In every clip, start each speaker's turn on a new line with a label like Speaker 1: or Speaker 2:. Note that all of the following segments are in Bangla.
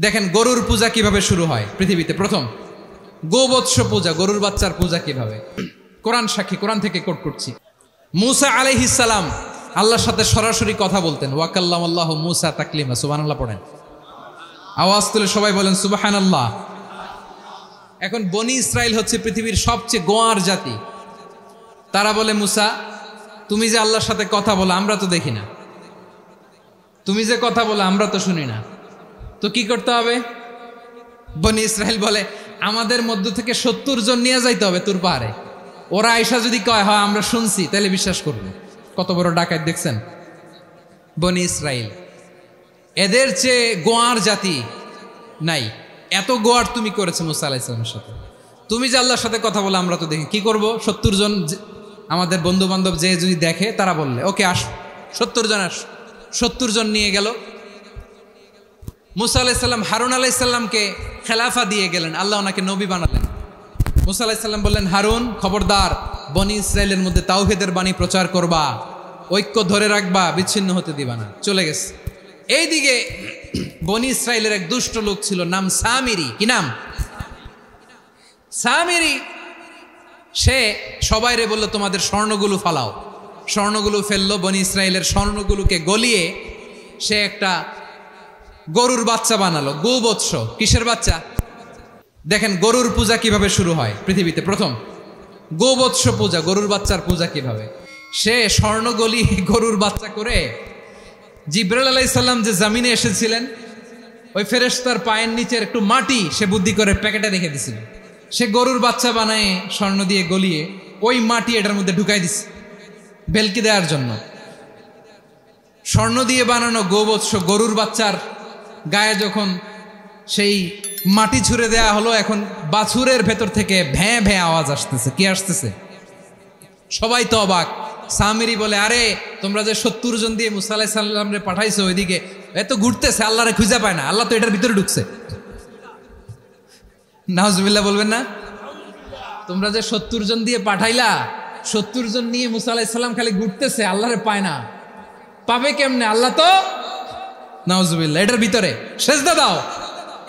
Speaker 1: দেখেন গরুর পূজা কিভাবে শুরু হয় পৃথিবীতে প্রথম। গোবৎস পূজা, গরুর বাচ্চার পূজা কিভাবে। কোরআন সাক্ষী, কোরআন থেকে কোট করছি। মুসা আলাইহিস সালাম আল্লাহর সাথে সরাসরি কথা বলতেন। ওয়াকাল্লামাল্লাহু মুসা তাকলিমা। সুবহানাল্লাহ পড়েন, আওয়াজ তুলে সবাই বলেন সুবহানাল্লাহ। এখন বনি ইসরাইল হচ্ছে পৃথিবীর সবচেয়ে গোয়ার জাতি। তারা বলে, মুসা তুমি যে আল্লাহর সাথে কথা বলো আমরা তো দেখি না, তুমি যে কথা বলো আমরা তো শুনি না, তো কি করতে হবে? বনি ইসরাইল বলে, আমাদের মধ্য থেকে 70 জন নিয়ে যাইতে হবে তুর পাহাড়ে। ওরা আয়সা যদি কয় হয় আমরা শুনছি, তাহলে বিশ্বাস করবো। কত বড় ডাকাত দেখছেন বনি ইসরাইল। এদের চেয়ে গোয়ার জাতি নাই। এত গোয়ার তুমি করেছো মুসা আলাইহিস সালামের সাথে। তুমি যে আল্লাহর সাথে কথা বলে আমরা তো দেখি, কি করব? 70 জন আমাদের বন্ধু বান্ধব যে যদি দেখে তারা বললে ওকে আস, 70 জন আস। 70 জন নিয়ে গেল। মুসা আলাইহিস সালাম হারুন আলাইহিস সালামকে খেলাফা দিয়ে গেলেন, আল্লাহ ওনাকে নবী বানালেন। মুসা আলাইহিস সালাম বললেন, হারুন খবরদার, বনি ইসরাইলের মধ্যে তাওহীদের বাণী প্রচার করবা, ঐক্য ধরে রাখবা, বিচ্ছিন্ন হতে দিবা না। চলে গেছে। এইদিকে বনি ইসরাইলের এক দুষ্ট লোক ছিল, নাম সামিরি। কি নাম? সামিরি। সে সবাইরে বলল তোমাদের স্বর্ণগুলো ফালাও। স্বর্ণগুলো ফেললো। বনি ইসরাইলের স্বর্ণগুলোকে গলিয়ে সে একটা গরুর বাচ্চা বানালো। গোবৎস। কিসের বাচ্চা? দেখেন গরুর পূজা কিভাবে শুরু হয় পৃথিবীতে প্রথম। গোবৎস পূজা, গরুর বাচ্চার পূজা কিভাবে। সে স্বর্ণ গলি গরুর বাচ্চা করে জিবরাইল আলাইহিস সালাম যে জমিনে এসেছিলেন, ওই ফেরেশতার পায়ের নিচের একটু মাটি সে বুদ্ধি করে প্যাকেটে রেখে দিছিল। সে গরুর বাচ্চা বানায় স্বর্ণ দিয়ে গলিয়ে ওই মাটি এটার মধ্যে ঢুকাই দিছে ভেলকি দেওয়ার জন্য। স্বর্ণ দিয়ে বানানো গোবৎস গরুর বাচ্চার গায়ে যখন সেই মাটি ছুঁড়ে দেয়া হলো, এখন বাছুরের ভেতর থেকে ভ্যাঁ ভ্যাঁ আওয়াজ আসতেছে। কি আসতেছে? সবাই তো অবাক। সামিরি বলে, আরে তোমরা যে 70 জন দিয়ে মুসা আলাইহিস সালামরে পাঠাইছো, ওইদিকে এত ঘুরতেছে, আল্লাহরে খুঁজে পায় না, আল্লাহ তো এটার ভিতরে ঢুকছে। নাউজুবিল্লাহ বলবেন না? তোমরা যে 70 জন দিয়ে পাঠাইলা, 70 জন নিয়ে মুসা আলাইহিস সালাম খালি ঘুরতেছে, আল্লাহরে পায় না। পাবে কেমনে? আল্লাহ তো, নাউজুবিল্লাহ, এটার ভিতরে সেজদা দাও।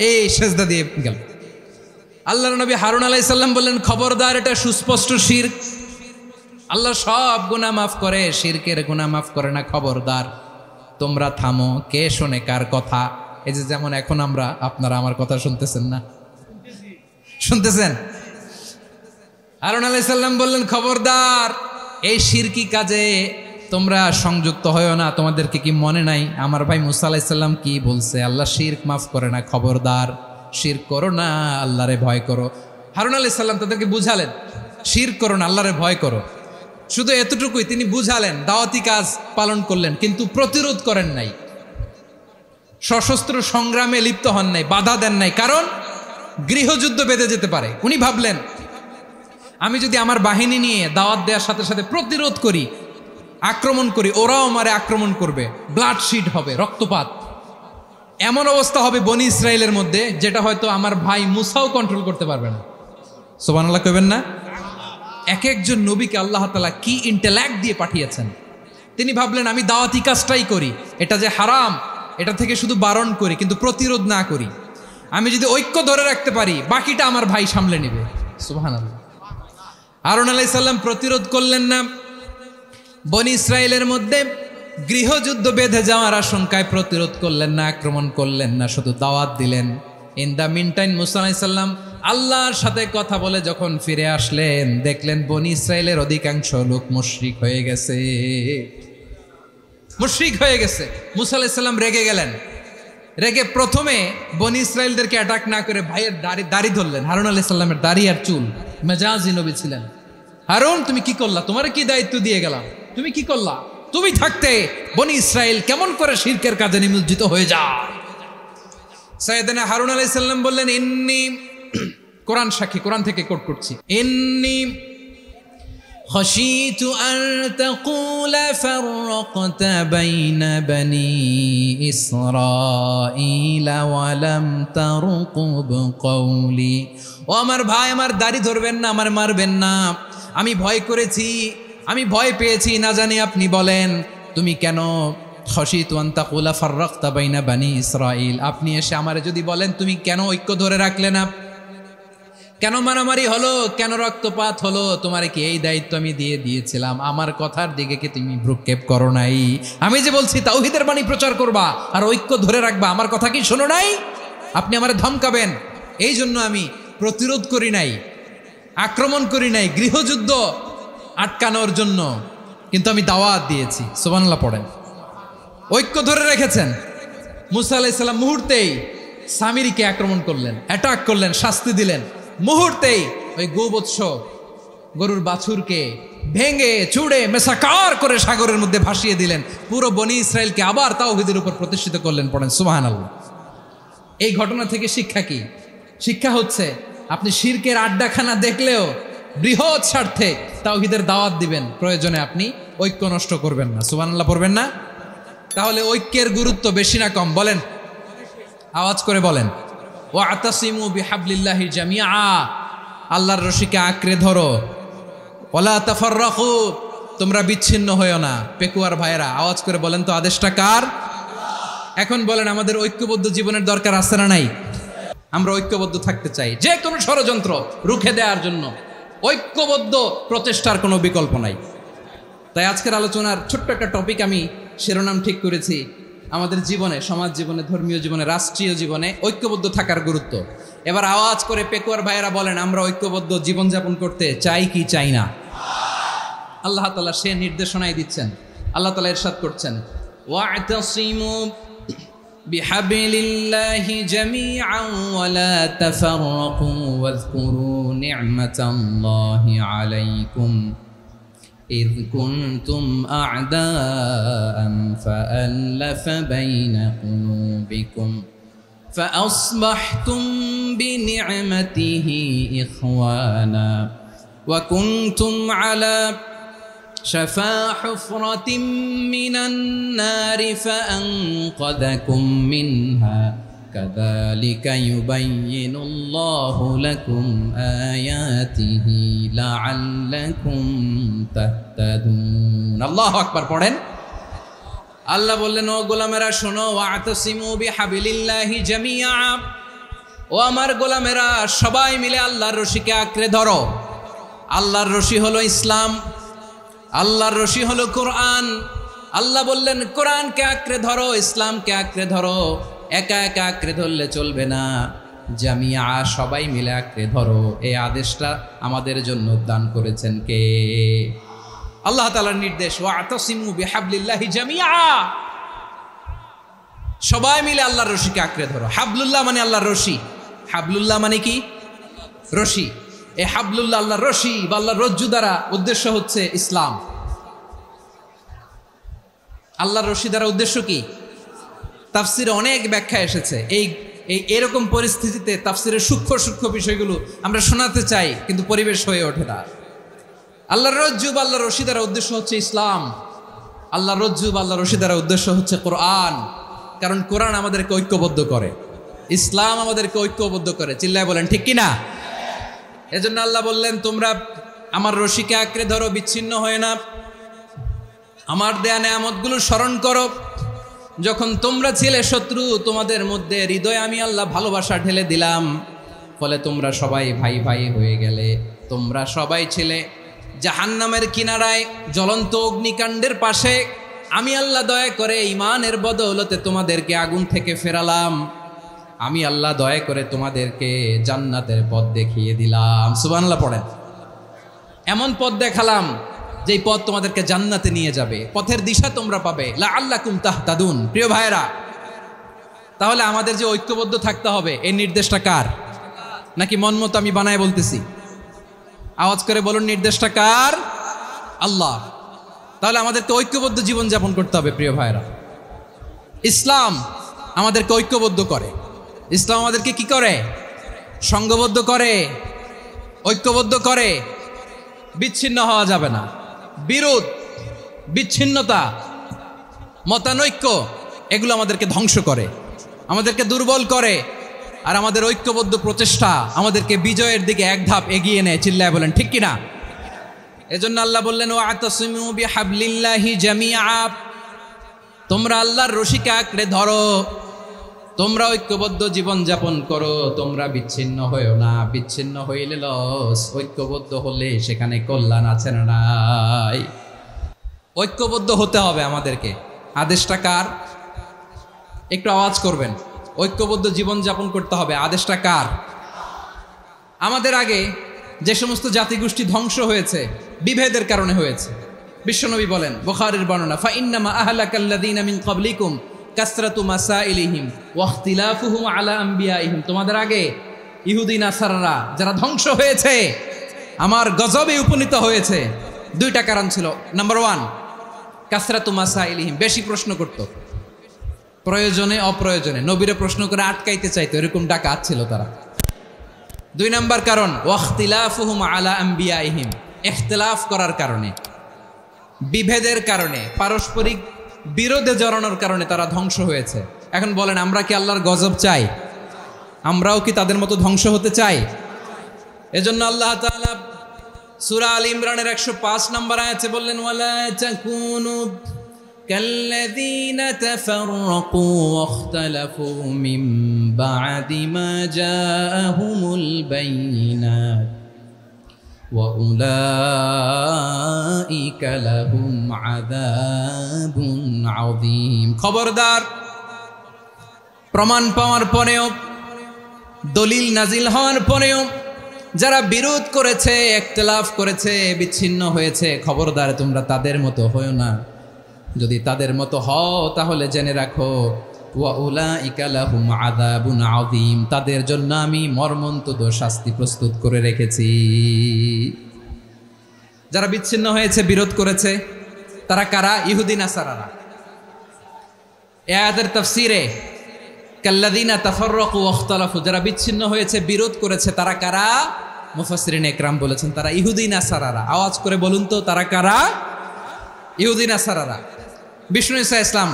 Speaker 1: এই সেজদা দিয়ে গেল। আল্লাহর নবী হারুন আলাইহিস সালাম বললেন, খবরদার, এটা সুস্পষ্ট শিরক। আল্লাহ সব গুনাহ মাফ করে, শিরকের গুনাহ মাফ করে না। খবরদার, তোমরা থামো। কে শোনে কার কথা? এই যে যেমন এখন আপনারা আমার কথা শুনতেছেন না? শুনতেছেন? হারুন আলাইহিস সালাম বললেন, খবরদার, এই শিরকি কাজে তোমরা সংযুক্ত হয়ো না। তোমাদেরকে কি মনে নাই আমার ভাই মুসা আলাইহিস সালাম কি বলছে? আল্লাহ শিরক মাফ করে না। খবরদার, শিরক করো না, আল্লাহরে ভয় করো। হারুন আলাইহিস সালাম তাদেরকে বুঝালেন, শিরক করো না, আল্লাহরে ভয় করো। শুধু এতটুকুই তিনি বুঝালেন, দাওয়াতি কাজ পালন করলেন, কিন্তু প্রতিরোধ করেন নাই, সশস্ত্র সংগ্রামে লিপ্ত হন নাই, বাধা দেন নাই। কারণ গৃহযুদ্ধ বেঁধে যেতে পারে। উনি ভাবলেন, আমি যদি আমার বাহিনী নিয়ে দাওয়াত দেওয়ার সাথে সাথে প্রতিরোধ করি, আক্রমণ করি, ওরাও আমারে আক্রমণ করবে, ব্লাডশিড হবে, রক্তপাত। এমন অবস্থা হবে বনি ইসরাইলের মধ্যে, যেটা হয়তো আমার ভাই মুসাও কন্ট্রোল করতে পারবে না। সুবহানাল্লাহ কইবেন না? এক একজন নবীকে আল্লাহ তাআলা কি ইন্টেলেক্ট দিয়ে পাঠিয়েছেন। তিনি ভাবলেন, আমি দাওয়াতি কাজটাই করি, এটা যে হারাম এটা থেকে শুধু বারণ করি, কিন্তু প্রতিরোধ না করি। আমি যদি ঐক্য ধরে রাখতে পারি, বাকিটা আমার ভাই সামলে নেবে। সুবহানাল্লাহ। হারুন আলাইহিস সালাম প্রতিরোধ করলেন না। বনি ইসরাইলের মধ্যে গৃহযুদ্ধ বেঁধে যাওয়ার আশঙ্কায় প্রতিরোধ করলেন না, আক্রমণ করলেন না, শুধু দাওয়াত দিলেন। ইন দ্য মিন টাইম মুসা আলাইহিস সালাম আল্লাহর সাথে কথা বলে যখন ফিরে আসলেন, দেখলেন বনি ইসরাইলের অধিকাংশ লোক মুশরিক হয়ে গেছে। মুশরিক হয়ে গেছে। মুসা আলাইহিস সালাম রেগে গেলেন। রেগে প্রথমে বনি ইসরাইলদেরকে অ্যাটাক না করে ভাইয়ের দাড়ি ধরলেন। হারুন আলাইহিস সালামের দাড়ি আর চুল। মেজাজি নবী ছিলেন। হারুন, তুমি কি করলা? তোমার কি দায়িত্ব দিয়ে গেলাম, তুমি কি করলা? তুমি থাকতে বনি ইসরাইল কেমন করে শিরকের কাজে নিমজ্জিত হয়ে যায়? সাইয়েদনা হারুন আলাইহিস সালাম বললেন, ইন্নী, কোরআন সাক্ষী, কোরআন থেকে কোট করছি, ইন্নী খাশীতু আন তাকুলা ফাররাকতা বাইনা বনি ইসরাঈলা ওয়া লাম তারকুব কওলি। ও আমার ভাই, আমার দাড়ি ধরবেন না, আমার মারবেন না। আমি ভয় করেছি, আমি ভয় পেয়েছি, না জানি আপনি বলেন তুমি কেন খাশিতু আন তাকুলা ফাররাকতা বাইনা বানি ইসরাঈল, আপনি এসে আমারে যদি বলেন তুমি কেন ঐক্য ধরে রাখলে না, কেন মারামারি হলো, কেন রক্তপাত হলো, তোমারে কি এই দায়িত্ব আমি দিয়ে দিয়েছিলাম, আমার কথার দিকে কি তুমি ভ্রুক্ষেপ করো নাই? আমি যে বলছি তাওহীদের বাণী প্রচার করবা আর ঐক্য ধরে রাখবা, আমার কথা কি শোনো নাই? আপনি আমারে ধমকাবেন, এই জন্য আমি প্রতিরোধ করি নাই, আক্রমণ করি নাই, গৃহযুদ্ধ আটকানোর জন্য, কিন্তু আমি দাওয়াত দিয়েছি। সুবহানাল্লাহ পড়েন। ঐক্য ধরে রেখেছেন। মুসা আলাইহিস সালাম মুহূর্তেই সামিরীকে আক্রমণ করলেন, অ্যাটাক করলেন, শাস্তি দিলেন। মুহূর্তেই ওই গোবৎস গরুর বাছুরকে ভেঙে চুড়ে মেসাকার করে সাগরের মধ্যে ভাসিয়ে দিলেন। পুরো বনি ইসরায়েলকে আবার তাওহীদের উপর প্রতিষ্ঠিত করলেন। পড়েন সুবহানাল্লাহ। এই ঘটনা থেকে শিক্ষা কি? শিক্ষা হচ্ছে আপনি শিরকের আড্ডাখানা দেখলেও বৃহৎ স্বার্থে তাওহীদের দাওয়াত দিবেন, প্রয়োজনে আপনি ঐক্য নষ্ট করবেন না। সুবহানাল্লাহ পড়বেন না? তাহলে ঐক্যের গুরুত্ব বেশি না কম বলেন? আওয়াজ করে বলেন। ওয়াতাসিমু বিহাবলিল্লাহি জামিআ, আল্লাহর রশিকে আঁকড়ে ধরো। ওয়ালা তাফাররাকু, তোমরা বিচ্ছিন্ন হয়ো না। পেকুয়ার ভাইরা আওয়াজ করে বলেন তো আদেশটা কার? এখন বলেন আমাদের ঐক্যবদ্ধ জীবনের দরকার আছে না নাই? আমরা ঐক্যবদ্ধ থাকতে চাই যে কোনো ষড়যন্ত্র রুখে দেওয়ার জন্য। ঐক্যবদ্ধ প্রচেষ্টার কোনো বিকল্প নাই। তাই আজকের আলোচনার ছোট্ট একটা টপিক আমি শিরোনাম ঠিক করেছি, আমাদের জীবনে, সমাজ জীবনে, ধর্মীয় জীবনে, রাষ্ট্রীয় জীবনে ঐক্যবদ্ধ থাকার গুরুত্ব। এবার আওয়াজ করে পেকুয়ার ভাইয়েরা বলেন আমরা ঐক্যবদ্ধ জীবনযাপন করতে চাই কি চাই না? আল্লাহ তাআলা সে নির্দেশনাই দিচ্ছেন। আল্লাহ তাআলা ইরশাদ করছেন, ওয়া'তাসিমু বিহাবলিল্লাহি জামিআন ওয়া লা তাফাররাকু ওয়াযকুরু নি'মাতাল্লাহি আলাইকুম إذ كنتم أعداء فألف بين قلوبكم فأصبحتم بنعمته إخوانا وكنتم على شفا حفرة من النار فأنقذكم منها كذلك يبين الله لكم آياته لعلكم تهتدون। আল্লাহু আকবার পড়েন। আল্লাহ বললেন, ও গোলামেরা শোনো, ওয়াতাসিমু বিহাবলিল্লাহি জামিআ, ও আমার গোলামেরা সবাই মিলে আল্লাহর রশিকে আঁকড়ে ধরো। আল্লাহর রশি হলো ইসলাম, আল্লাহর রশি হলো কোরআন। আল্লাহ বললেন কোরআনকে আঁকড়ে ধরো, ইসলামকে আঁকড়ে ধরো। একা একা আঁকড়ে ধরলে চলবে না, জামিয়া সবাই মিলে আঁকড়ে ধরো। এই আদেশটা আমাদের জন্য দান করেছেন কে? আল্লাহ তাআলার নির্দেশ, ওয়াতাসিমু বিহাবলিল্লাহি জামিআ, সবাই মিলে আল্লাহর রশিকে আঁকড়ে ধরো। হাবলুল্লাহ মানে আল্লাহর রশি। হাবলুল্লাহ মানে কি? রশি। এই হাবলুল্লাহ আল্লাহর রশি বা আল্লাহর রজ্জু দ্বারা উদ্দেশ্য হচ্ছে ইসলাম। আল্লাহর রশি দ্বারা উদ্দেশ্য কি? তাফসিরে অনেক ব্যাখ্যা এসেছে। এরকম পরিস্থিতিতে তাফসিরের সূক্ষ্ম সূক্ষ্ম বিষয়গুলো আমরা শোনাতে চাই, কিন্তু পরিবেশ হয়ে ওঠে না। আল্লাহর রজ্জু বা আল্লাহর রশি দ্বারা উদ্দেশ্য হচ্ছে ইসলাম। আল্লাহর রজ্জু বা আল্লাহর রশি দ্বারা উদ্দেশ্য হচ্ছে কোরআন, কারণ কোরআন আমাদেরকে ঐক্যবদ্ধ করে, ইসলাম আমাদেরকে ঐক্যবদ্ধ করে। চিল্লায় বলেন ঠিক কিনা? এজন্য আল্লাহ বললেন তোমরা আমার রশিকে আঁকড়ে ধরো, বিচ্ছিন্ন হয় না। আমার দেয়া নেয়ামতগুলো স্মরণ করো। যখন তোমরা ছিলে শত্রু, তোমাদের মধ্যে হৃদয়ে আমি আল্লাহ ভালোবাসা ঢেলে দিলাম, ফলে তোমরা সবাই ভাই ভাই হয়ে গেলে। তোমরা সবাই ছিলে জাহান্নামের কিনারায়, জ্বলন্ত অগ্নিকাণ্ডের পাশে। আমি আল্লাহ দয়া করে ঈমানের বদৌলতে তোমাদেরকে আগুন থেকে ফেরালাম। আমি আল্লাহ দয়া করে তোমাদেরকে জান্নাতের পথ দেখিয়ে দিলাম। সুবহানাল্লাহ পড়েন। এমন পথ দেখালাম যেই পথ তোমাদেরকে জান্নাতে নিয়ে যাবে, পথের দিশা তোমরা পাবে। লাআল্লাকুম তাহতাদুন। প্রিয় ভাইরা, তাহলে আমাদের যে ঐক্যবদ্ধ থাকতে হবে, এই নির্দেশটা কার? নাকি মন মতো আমি বানায় বলতেছি? আওয়াজ করে বলুন, নির্দেশটা কার? আল্লাহ। তাহলে আমাদেরকে ঐক্যবদ্ধ জীবনযাপন করতে হবে। প্রিয় ভাইরা, ইসলাম আমাদেরকে ঐক্যবদ্ধ করে। ইসলাম আমাদেরকে কি করে? সংঘবদ্ধ করে, ঐক্যবদ্ধ করে। বিচ্ছিন্ন হওয়া যাবে না। বিরোধ, বিচ্ছিন্নতা, মতানৈক্য, এগুলো আমাদেরকে ধ্বংস করে, আমাদেরকে দুর্বল করে। আর আমাদের ঐক্যবদ্ধ প্রচেষ্টা আমাদেরকে বিজয়ের দিকে এক ধাপ এগিয়ে নেয়। চিল্লায় বলেন ঠিক কিনা? এজন্য আল্লাহ বললেন ওয়াতাসিমু বিহাবলিল্লাহি জামিআ, তোমরা আল্লাহর রশিকে আঁকড়ে ধরো, তোমরা ঐক্যবদ্ধ জীবন যাপন করো, তোমরা বিচ্ছিন্ন হইও না। বিচ্ছিন্ন হইলে লস, ঐক্যবদ্ধ হলে সেখানে কল্যাণ আছে না নাই? ঐক্যবদ্ধ হতে হবে আমাদেরকে। আদেশটা কার? একটু আওয়াজ করবেন। ঐক্যবদ্ধ জীবন যাপন করতে হবে, আদেশটা কার? আমাদের আগে যে সমস্ত জাতিগোষ্ঠী ধ্বংস হয়েছে বিভেদের কারণে হয়েছে। বিশ্বনবী বলেন, বুখারীর বর্ণনা, ফা ইন্নামা আহলাকাল্লাযীনা মিন ক্বাবলিকুম কাসরাতু মাসাইলিহিম ওয়া ইখতিলাফুহুম আলা আম্বিয়াইহিম। তোমাদের আগে ইহুদি নাসারারা যারা ধ্বংস হয়েছে, আমার গজবে উপনীত হয়েছে, দুইটা কারণ ছিল। নাম্বার 1, কাসরাতু মাসাইলিহিম, বেশি প্রশ্ন করত, প্রয়োজনে অপ্রয়োজনে নবীরে প্রশ্ন করে আটকাইতে চাইতো, এরকম ডাকাত ছিল তারা। 2 নাম্বার কারণ, ওয়া ইখতিলাফুহুম আলা আম্বিয়াইহিম, ইখতিলাফ করার কারণে, বিভেদের কারণে, পারস্পরিক বিরোধে জড়ানোর কারণে তারা ধ্বংস হয়েছে। এখন বলেন, আমরা কি আল্লাহর গজব চাই? আমরাও কি তাদের মতো ধ্বংস হতে চাই? এজন্য আল্লাহ তাআলা সূরা আল ইমরানের 105 নম্বর আয়াতে বললেন, ওয়ালা তাকুনু কাল্লাযীনা তাফাররাকু ওয়াখতালাফু মিন বা'দি মা জাআহুমুল বাইয়িনাত ওয়া উলাইকা লাহুম আযাবুন আযীম। খবরদার, প্রমাণ পাওয়ার পরেও, দলিল নাজিল হওয়ার পরেও যারা বিরোধ করেছে, ইখতিলাফ করেছে, বিচ্ছিন্ন হয়েছে, খবরদার তোমরা তাদের মতো হয়ো না। যদি তাদের মতো হও তাহলে জেনে রাখো, ওয়া উলাইকা লাহুম আযাবুন আযীম, তাদের জন্য আমি মর্মন্তুদ শাস্তি প্রস্তুত করে রেখেছি। যারা বিচ্ছিন্ন হয়েছে, বিরোধ করেছে, তারা কারা? ইহুদি নাসারারা। এই আয়াতের তাফসীরে কাল্লাযীনা তাফাররাকু ওয়াখতালাফু, যারা বিচ্ছিন্ন হয়েছে, বিরোধ করেছে, তারা কারা? মুফাসসিরিন ইকরাম বলেছেন তারা ইহুদি নাসারারা। আওয়াজ করে বলুন তো, তারা কারা? ইহুদি নাসারারা। বিষ্ণু ঈসা ইসলাম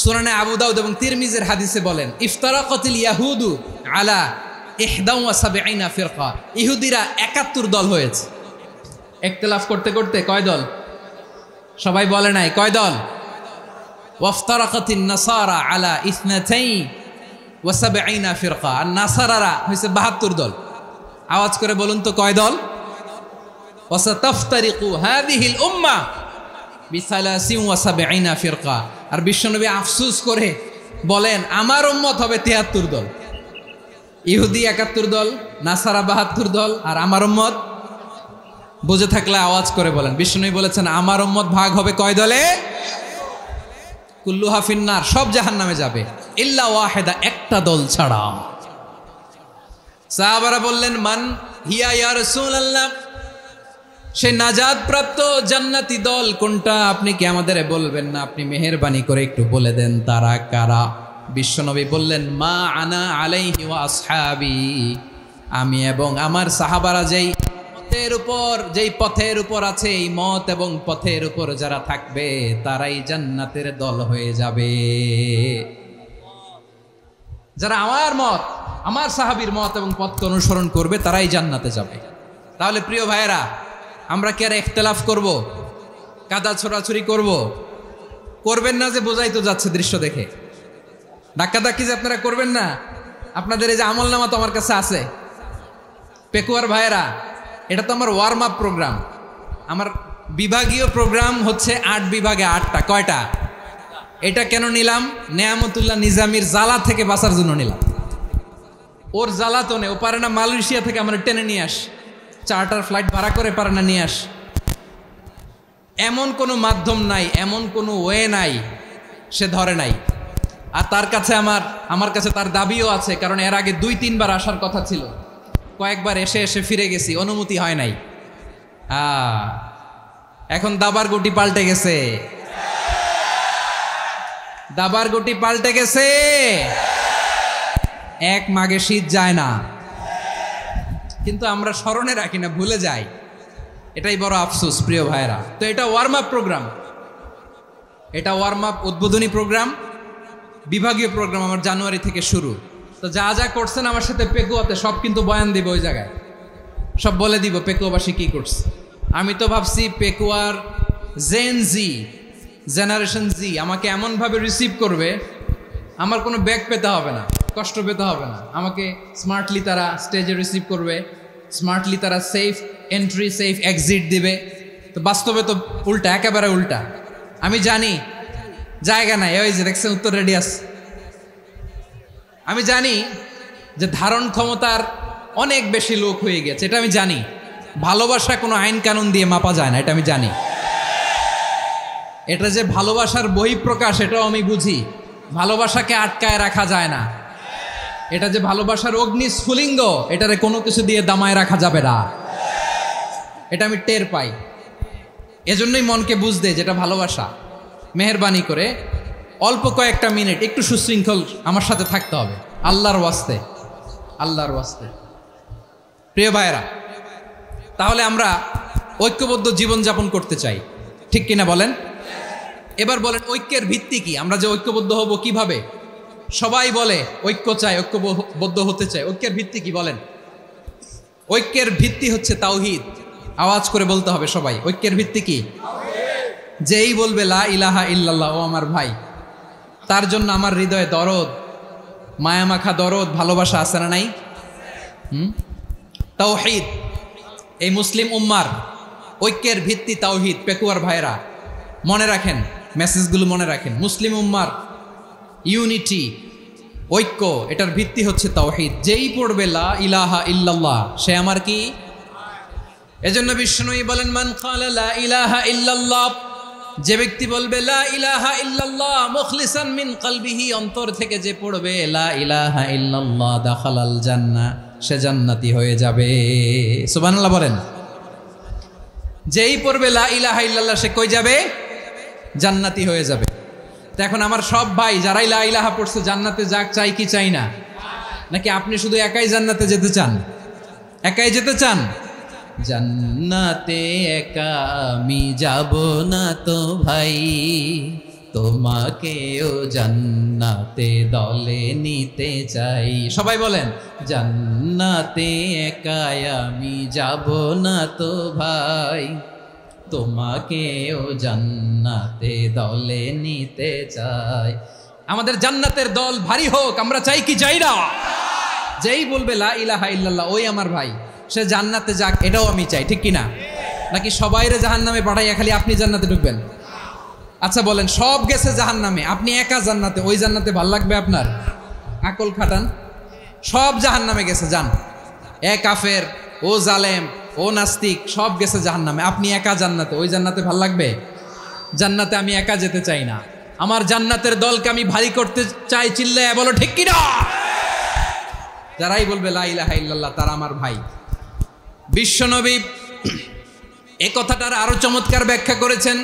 Speaker 1: সুনানে আবু দাউদ এবং তিরমিজির হাদিসে বলেন, ইফতারাকাতিল ইয়াহুদু আলা 71 ফিরকা, ইহুদিরা 71 দল হয়েছে। ইখতিলাফ করতে করতে কয় দল? সবাই বলে নাই, কয় দল? ওয়াফতারাকাতিন নাসারা আলা 72 ফিরকা, আর নাসারারা হয়েছে 72 দল। আওয়াজ করে বলুন তো, কয় দল? ওয়াসাতাফতারিকু হাযিহিল উম্মাহ বি73 ফিরকা। আর বিশ্বনবী আফসোস করে বলেন, আমার উম্মত হবে 73 দল। ইহুদি 71 দল, নাসারা 72 দল, আর আমার উম্মত, বুঝে থাকলে আওয়াজ করে বলেন। বিশ্বনবী বলেছেন, আমার উম্মত ভাগ হবে কয় দলে? কুল্লুহা ফিন্নার, সব জাহান্নামে যাবে, ইল্লা ওয়াহিদা, একটা দল ছাড়া। সাহাবারা বললেন, মান হিয়া ইয়া রাসূলুল্লাহ, সেই নাজাত প্রাপ্ত জান্নাতি দল কোনটা? আপনি কি আমাদের বলবেন না? আপনি মেহেরবানি করে একটু বলে দেন তারা কারা। বিশ্বনবী বললেন, মা আনা আলাইহি ওয়া আসহাবি, আমি এবং আমার সাহাবারা যেই পথের উপর আছে, এই মত এবং পথের উপর যারা থাকবে তারাই জান্নাতের দল হয়ে যাবে। যারা আমার মত, আমার সাহাবীর মত এবং পথকে অনুসরণ করবে তারাই জান্নাতে যাবে। তাহলে প্রিয় ভাইয়েরা, আমরা কি আর ইখতিলাফ করব? কাদা ছোড়াছুরি করব? করবেন না যে বোঝাই তো যাচ্ছে দৃশ্য দেখে। ধাক্কাধাক্কি যে আপনারা করবেন না। আপনাদের এই যে আমলনামা তো আমার কাছে আছে। পেকুয়ার ভাইয়েরা, এটা তো আমার ওয়ার্ম আপ প্রোগ্রাম। আমার বিভাগীয় প্রোগ্রাম হচ্ছে 8 বিভাগে 8টা। কয়টা? এটা কেন নিলাম? নেয়ামতুল্লাহ নিজামীর জ্বালা থেকে বাঁচার জন্য নিলাম। ওর জ্বালাতনে ও পারে না মালয়েশিয়া থেকে আমরা টেনে নিয়ে আস, চার্টার ফ্লাইট ভাড়া করে পারে না নিয়ে আস। এমন কোনো মাধ্যম নাই, এমন কোনো ওয়ে নাই সে ধরে নাই। আর তার কাছে আমার কাছে তার দাবিও আছে, কারণ এর আগে 2-3 বার আসার কথা ছিল। কয়েকবার এসে ফিরে গেছি, অনুমতি হয় নাই। এখন দাবার গুটি পাল্টে গেছে, দাবার গুটি পাল্টে গেছে। এক মাঘে শীত যায় না, কিন্তু আমরা স্মরণে রাখি না, ভুলে যাই। এটাই বড় আফসোস প্রিয় ভাইরা। তো এটা ওয়ার্ম আপ প্রোগ্রাম, এটা ওয়ার্ম আপ উদ্বোধনী প্রোগ্রাম, বিভাগীয় প্রোগ্রাম আমার জানুয়ারি থেকে শুরু। তো যা যা করছেন আমার সাথে পেকুয়াতে সব কিন্তু বয়ান দিব, ওই জায়গায় সব বলে দিব পেকুয়াবাসী কি করছে। আমি তো ভাবছি পেকুয়ার জেনজি জেনারেশন জি আমাকে এমনভাবে রিসিভ করবে, আমার কোনো ব্যাক পেতে হবে না, কষ্ট পেতে হবে না। আমাকে স্মার্টলি তারা স্টেজে রিসিভ করবে, স্মার্টলি তারা সেফ এন্ট্রি সেফ এক্সিট দিবে। তো বাস্তবে তো উল্টা, একেবারে উল্টা। আমি জানি জায়গা নাই, ওই যে দেখছেন উত্তর রেডি আছে। আমি জানি যে ধারণ ক্ষমতার অনেক বেশি লোক হয়ে গেছে, এটা আমি জানি। ভালোবাসা কোনো আইন কানুন দিয়ে মাপা যায় না, এটা আমি জানি। এটা যে ভালোবাসার বহিঃপ্রকাশ এটাও আমি বুঝি। ভালোবাসাকে আটকায় রাখা যায় না। এটা যে ভালোবাসার অগ্নি স্ফুলিঙ্গ, এটারে কোনো কিছু দিয়ে দামায় রাখা যাবে না, এটা আমি টের পাই। এজন্যই মনকে বুঝতে যেটা ভালোবাসা। মেহেরবানি করে অল্প কয়েকটা মিনিট একটু সুশৃঙ্খল আমার সাথে থাকতে হবে, আল্লাহর ওয়াস্তে, আল্লাহর ওয়াস্তে। প্রিয় ভাইয়েরা, তাহলে আমরা ঐক্যবদ্ধ জীবনযাপন করতে চাই, ঠিক কিনা বলেন? এবার বলেন ঐক্যের ভিত্তি কি? আমরা যে ঐক্যবদ্ধ হব কিভাবে? সবাই বলে ঐক্য চাই, ঐক্যবদ্ধ হতে চাই। ঐক্যের ভিত্তি কি বলেন? ঐক্যের ভিত্তি হচ্ছে তাওহীদ। আওয়াজ করে বলতে হবে সবাই, ঐক্যের ভিত্তি কি? যেই বলবে লা ইলাহা ইল্লাল্লাহ, ও আমার ভাই, তার জন্য আমার হৃদয়ে দরদ, মায়ামাখা দরদ, ভালোবাসা আছে না নাই? তাওহীদ। এই মুসলিম উম্মার ঐক্যের ভিত্তি তাওহীদ। পেকুয়ার ভাইরা মনে রাখেন, মেসেজগুলো মনে রাখেন। মুসলিম উম্মার ইউনিটি, ঐক্য, এটার ভিত্তি হচ্ছে তাওহীদ। যেই পড়বে লা ইলাহা ইল্লাল্লাহ, সে আমার কি? এজন্য বিষ্ণুই বলেন মান ক্বালা লা ইলাহা ইল্লাল্লাহ, যে ব্যক্তি বলবে লা ইলাহা ইল্লাল্লাহ মুখলিসান মিন কলবিহি, অন্তর থেকে যে পড়বে লা ইলাহা ইল্লাল্লাহ, দাখালাল জান্নাহ, সে জান্নাতি হয়ে যাবে। সুবহানাল্লাহ বলেন। যেই পড়বে লা ইলাহা ইল্লাল্লাহ, সে কই যাবে? জান্নাতি হয়ে যাবে। তো এখন আমার সব ভাই যারাই লা ইলাহা পড়ছে জান্নাতে যাক, চাই কি চাই না? নাকি আপনি শুধু একাই জান্নাতে যেতে চান? একাই যেতে চান? জান্নাতে একা আমি যাব না তো ভাই, তোমাকেও জান্নাতে দলে নিতে চাই। সবাই বলেন জান্নাতে একা আমি যাব না তো ভাই, তোমাকেও জান্নাতে দলে নিতে চাই। আমাদের জান্নাতের দল ভারী হোক, আমরা চাই কি চাই না? যেই বলবে লা ইলাহা ইল্লাল্লাহ, ওই আমার ভাই, সে জান্নাতে যাক, এটাও আমি চাই, ঠিক কিনা? নাকি সবাইরে জাহান্নামে পাঠাইয়া খালি আপনি জান্নাতে ঢুকবেন? আচ্ছা বলেন, সব গেছে জাহান্নামে, আপনি একা জান্নাতে, ওই জান্নাতে ভাল লাগবে আপনার? আকল খাটান। সব জাহান্নামে গেছে, যান। এ কাফের, ও জালেম, ও নাস্তিক, সব গেছে জাহান্নামে, আপনি একা জান্নাতে, ওই জান্নাতে ভাল লাগবে? জান্নাতে আমি একা যেতে চাই না, আমার জান্নাতের দলকে আমি ভারী করতে চাই। চিল্লায় বলো ঠিক কিনা? যারাই বলবে লা ইলাহা ইল্লাল্লাহ, তারা আমার ভাই। বিশ্বনবী এই কথাটার আরো চমৎকার ব্যাখ্যা করেছেন।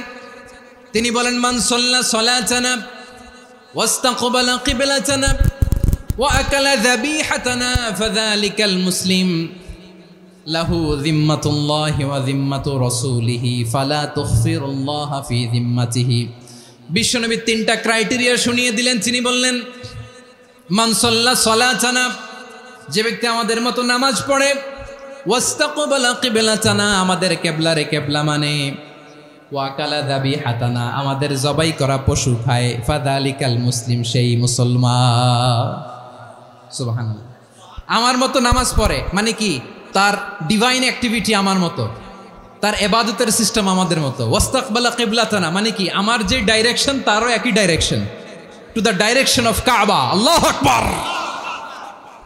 Speaker 1: তিনি বলেন মান সাল্লা সালাতানা ওয়াস্তাকবালা কিবলাতানা ওয়া আকালা যাবিহাতানা ফাযালিকাল মুসলিম লাহু যিম্মাতুল্লাহি ওয়া যিম্মাতু রাসূলিহি ফালা তুখফিরুল্লাহা ফি যিম্মাতিহি। বিশ্বনবী তিনটা ক্রাইটেরিয়া শুনিয়ে দিলেন। তিনি বললেন মান সাল্লা সালাতানা, যে ব্যক্তি আমাদের মতো নামাজ পড়ে, ওয়াস্তাকবালা কিবলাতানা, আমাদের কিবলারে কিবলা মানে, ওয়াকালা যাবিহাতানা, আমাদের জবাই করা পশু খায়, ফাযালিকাল মুসলিম, সেই মুসলমান। সুবহানাল্লাহ। আমার মতো নামাজ পড়ে মানে কি? তার ডিভাইন অ্যাক্টিভিটি আমার মতো, তার ইবাদতের সিস্টেম আমাদের মতো। ওয়াস্তাকবালা কিবলাতানা মানে কি? আমার যে ডাইরেকশন তারও একই direction, to the direction of কাবা। আল্লাহু আকবার।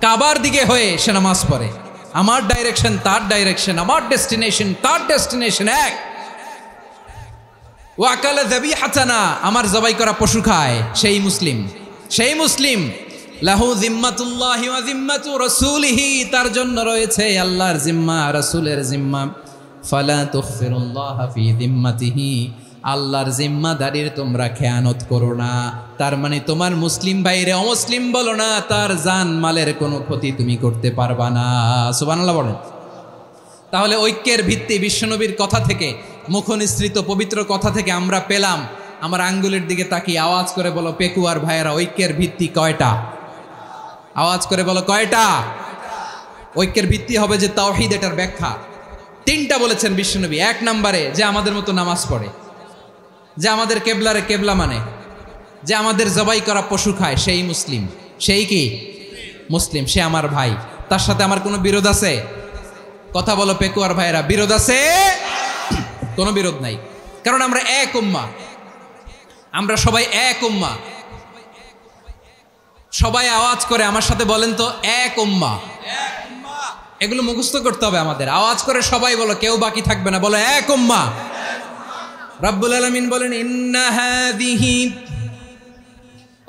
Speaker 1: কাবার দিকে হয়ে সে নামাজ পড়ে। আমার ডাইরেকশন তার ডাইরেকশন, আমার ডেস্টিনেশন তার ডেস্টিনেশন এক। ওয়াকালা যাবিহাতানা, আমার জবাই করা পশু খায়, সেই মুসলিম। সেই মুসলিম লাহু যিম্মাতুল্লাহি ওয়া যিম্মাতু রাসূলিহি, তার জন্য রয়েছে আল্লাহর জিম্মা, রাসূলের জিম্মা। ফালা তুখফিরুল্লাহা ফি যিম্মাতিহি, আল্লাহর জিম্মাদারির তোমরা খেয়ানত করো না। তার মানে তোমার মুসলিম ভাইরে অমুসলিম বলো না, তার জান মালের কোনো ক্ষতি তুমি করতে পারবা না। সুবহানাল্লাহ বলেন। তাহলে ঐক্যের ভিত্তি বিশ্বনবীর কথা থেকে, মুখনিসৃত পবিত্র কথা থেকে আমরা পেলাম। আমার আঙ্গুলের দিকে তাকিয়ে আওয়াজ করে বলো পেকুয়ার ভাইয়েরা, ঐক্যের ভিত্তি কয়টা? আওয়াজ করে বলো কয়টা? ঐক্যের ভিত্তি হবে যে তাওহীদ, এটার ব্যাখ্যা তিনটা বলেছেন বিশ্বনবী। এক নম্বরে যে আমাদের মতো নামাজ পড়ে, যে আমাদের কেবলারে কেবলা মানে, যে আমাদের জবাই করা পশু খায় সেই মুসলিম, সেই কি মুসলিম, সে আমার ভাই, তার সাথে আমার কোনো বিরোধ আছে? কথা বলো পেকুয়ার ভাইরা, বিরোধ আছে? কোনো বিরোধ নাই, কারণ আমরা এক উম্মাহ, আমরা সবাই এক উম্মাহ। সবাই আওয়াজ করে আমার সাথে বলেন তো, এক উম্মাহ। এগুলো মুখস্থ করতে হবে আমাদের। আওয়াজ করে সবাই বলো, কেউ বাকি থাকবে না, বলো এক উম্মাহ। রব্বুল আলামিন বলেন, ইন্না হাযিহি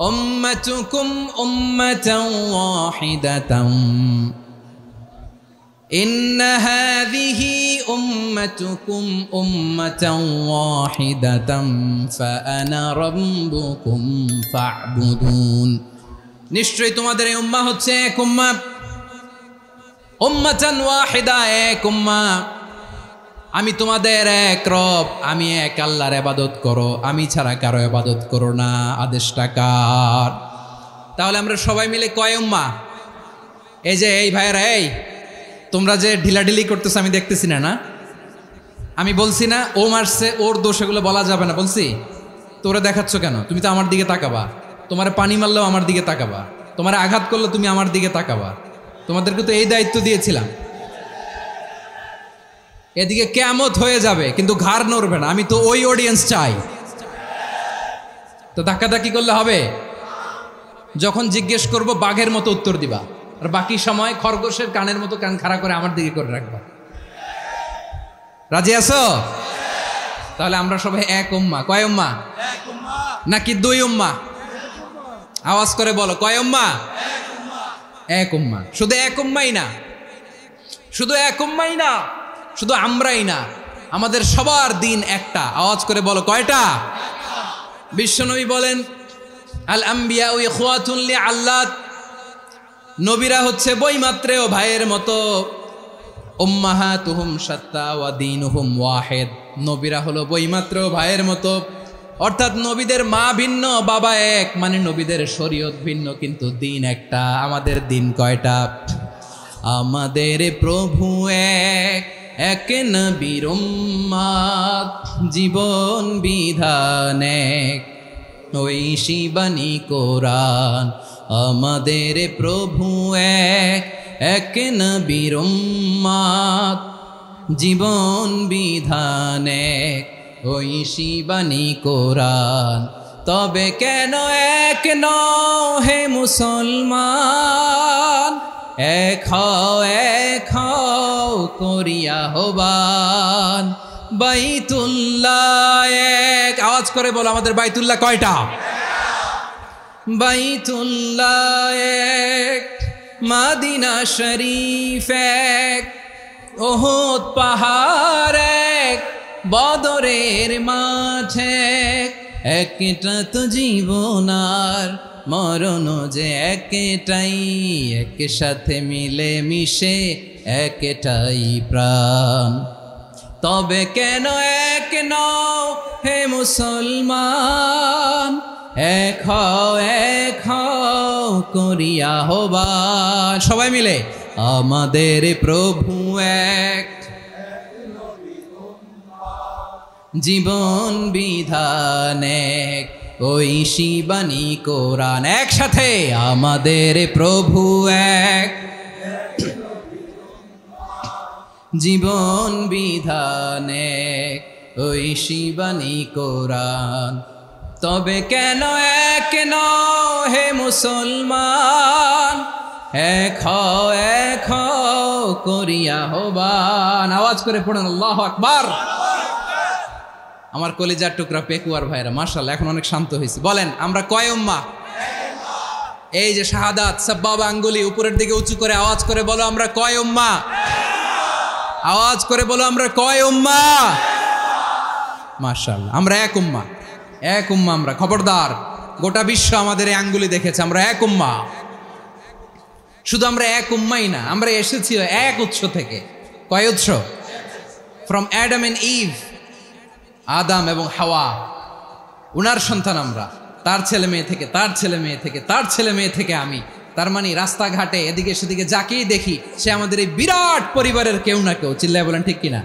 Speaker 1: উম্মাতুকুম উম্মাতান ওয়াহিদাতান, ইন্না হাযিহি উম্মাতুকুম উম্মাতান ওয়াহিদাতান ফাআনা রাব্বুকুম ফা'বুদুন। নিশ্চয়ই তোমাদের এই উম্মাহ হচ্ছে এক উম্মাহ, উম্মাতান ওয়াহিদা, এক উম্মাহ। আমি তোমাদের এক রব, আমি এক আল্লাহর ইবাদত করো, আমি ছাড়া কারো ইবাদত করো না। আদেশটা কার? তাহলে আমরা সবাই মিলে কয় উম্মাহ? এই যে এই ভাইয়েরা, এই তোমরা যে ঢিলাঢিলি করতেছো আমি দেখতেছি না, না আমি বলছি না ও মারছে, ওর দোষ, এগুলো বলা যাবে না বলছি? তোরা দেখাচ্ছ কেন? তুমি তো আমার দিকে তাকাবা। তোমার পানি মারলেও আমার দিকে তাকাবা, তোমার আঘাত করলে তুমি আমার দিকে তাকাবা। তোমাদেরকে তো এই দায়িত্ব দিয়েছিলাম। এদিকে কিয়ামত হয়ে যাবে কিন্তু ঘাড় নড়বে না, আমি তো ওই অডিয়েন্স চাই। তো ধাক্কাধাক্কি করলে হবে? যখন জিজ্ঞেস করব বাঘের মতো উত্তর দিবা, আর বাকি সময় খরগোশের কানের মতো কান খাড়া করে আমার দিকে করে রাখবা। রাজি আছো? তাহলে আমরা সবাই এক উম্মাহ। কয় উম্মাহ? নাকি দুই উম্মাহ? আওয়াজ করে বলো, কয় উম্মাহ? এক উম্মাহ। শুধু এক উম্মাই না, শুধু এক উম্মাই না, শুধু আমরাই না, আমাদের সবার দিন একটা। আওয়াজ করে বলো, কয়টা? বিশ্বনবী বলেন, আল আম্বিয়া ইখওয়াতুন লিআল্লাত, নবীরা হচ্ছে বৈমাত্রেয় ভাইয়ের মতো। উম্মাহাতুহুম শাত্তা ওয়া দীনুহুম ওয়াহিদ, নবীরা হলো বৈমাত্রেয় ভাইয়ের মতো। অর্থাৎ নবীদের মা ভিন্ন, বাবা এক, মানে নবীদের শরীয়ত ভিন্ন, কিন্তু দিন একটা। আমাদের দিন কয়টা? আমাদের প্রভু এক, এক নবীর উম্মাত, জীবন বিধান এক, ঐশী বাণী কোরআন। আমাদের প্রভু এক, এক নবীর উম্মাত, জীবন বিধান এক, ঐশী বাণী কোরআন। তবে কেন এক নও হে মুসলমান, এক হও করিয়া হবান। বাইতুল্লাহ এক, আওয়াজ করে বলো আমাদের বাইতুল্লাহ কয়টা? বাইতুল্লাহ এক, মদিনা শরীফ এক, উহুদ পাহাড় এক, বদরের মাঠ এক। একটা তো জীবন আর মরণ যে একটাই, একসাথে মিলে মিশে একটাই প্রাণ। তবে কেন এক নও হে মুসলমান, এক হও করিয়া হবান। সবাই মিলে, আমাদের প্রভু এক, জীবন বিধান এক, ঐশী বাণী কোরআন। একসাথে, আমাদের প্রভু এক, জীবন বিধান এক, ঐশী বাণী কোরআন। তবে কেন এক নও হে মুসলমান, এক হও করিয়া হবান। আওয়াজ করে পড়েন আল্লাহু আকবার। আমার কলিজার টুকরা পেকুয়ার ভাইরা, মাশাআল্লাহ এখন অনেক শান্ত হয়েছে। বলেন আমরা কয় উম্মাহ? এই যে শাহাদাত, সাব্বাবা আঙ্গুলি উপরের দিকে উঁচু করে আওয়াজ করে বলো, আমরা কয় উম্মাহ? আওয়াজ করে বলো, আমরা কয় উম্মাহ? মাশাআল্লাহ, আমরা এক উম্মাহ, এক উম্মাহ আমরা। খবরদার, গোটা বিশ্ব আমাদের এই আঙ্গুলি দেখেছে, আমরা এক উম্মাহ। শুধু আমরা এক উম্মাই না, আমরা এসেছি এক উৎস থেকে। কয় উৎস? ফ্রম অ্যাডাম এন্ড ইভ, আদাম এবং হাওয়া, উনার সন্তান আমরা। তার ছেলে মেয়ে থেকে, তার ছেলে মেয়ে থেকে, তার ছেলে মেয়ে থেকে আমি। তার মানে রাস্তাঘাটে এদিকে সেদিকে যাকেই দেখি সে আমাদের এই বিরাট পরিবারের কেউ না কেউ। চিল্লায় বলেন ঠিক কিনা?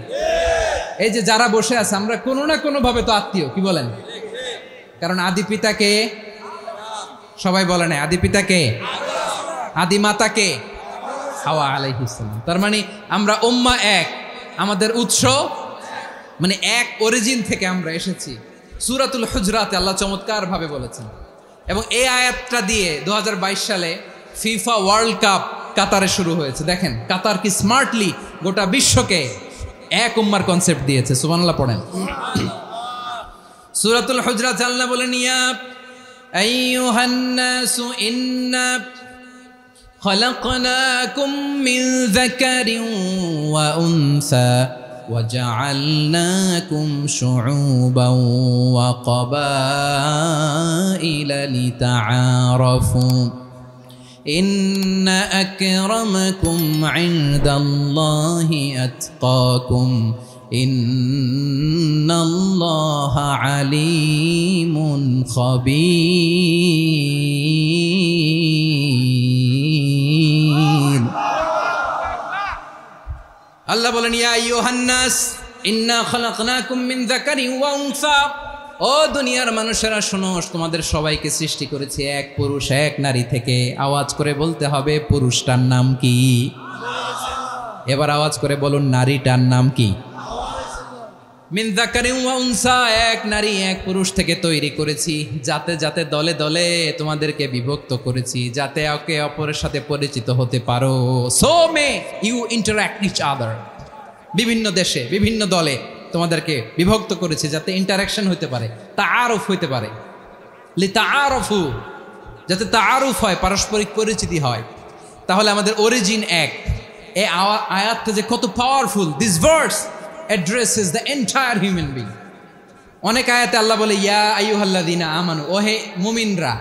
Speaker 1: এই যে যারা বসে আছে, আমরা কোনো না কোনো ভাবে তো আত্মীয়, কি বলেন? কারণ আদি পিতা কে? সবাই বলে না আদি পিতা কে? আদি মাতা কে? হাওয়া আলাইহিস সালাম। তার মানে আমরা উম্মাহ এক, আমাদের উৎস মানে এক অরিজিন থেকে আমরা এসেছি। সূরাতুল হুজরাতে আল্লাহ চমৎকার ভাবে বলেছেন, এবং এই আয়াতটা দিয়ে 2022 সালে ফিফা ওয়ার্ল্ড কাপ কাতারে শুরু হয়েছে। দেখেন কাতার কি স্মার্টলি গোটা বিশ্বকে এক উম্মার কনসেপ্ট দিয়েছে। সুবহানাল্লাহ পড়েন। সূরাতুল হুজরাত আল্লাহ বলেন, ইয়া আইয়ুহান নাসু ইন্না খলাকনাকুম মিন যাকারিন ওয়া উনসা وجعلناكم شعوبا وقبائل لتعارفوا إن أكرمكم عند الله أتقاكم إن الله عليم خبير আল্লাহ বলেন, ইয়া আইয়ুহান নাস ইন্না খালাকনাকুম মিন যাকারিন ওয়া উনসা, ও দুনিয়ার মানুষেরা শোনো, তোমাদের সবাইকে সৃষ্টি করেছি এক পুরুষ এক নারী থেকে। আওয়াজ করে বলতে হবে পুরুষটার নাম কি? এবার আওয়াজ করে বলুন নারীটার নাম কি? মিন যাকারিন ওয়া উনসা, এক নারী এক পুরুষ থেকে তৈরি করেছি। যাতে যাতে দলে দলে তোমাদেরকে বিভক্ত করেছি, যাতে একে অপরের সাথে পরিচিত হতে পারো। So may you interact each other. বিভিন্ন দেশে বিভিন্ন দলে তোমাদেরকে বিভক্ত করেছি যাতে ইন্টারাকশন হতে পারে, তাআরুফ হতে পারে। লিতাআরফু, যাতে তাআরুফ হয়, পারস্পরিক পরিচিতি হয়। তাহলে আমাদের অরিজিন এক। এই আয়াতটা যে কত powerful! This verse addresses the entire human being. অনেক আয়াতে আল্লাহ বলে ইয়া আইয়ুহাল্লাযীনা আমানু, ওহে মুমিনরা।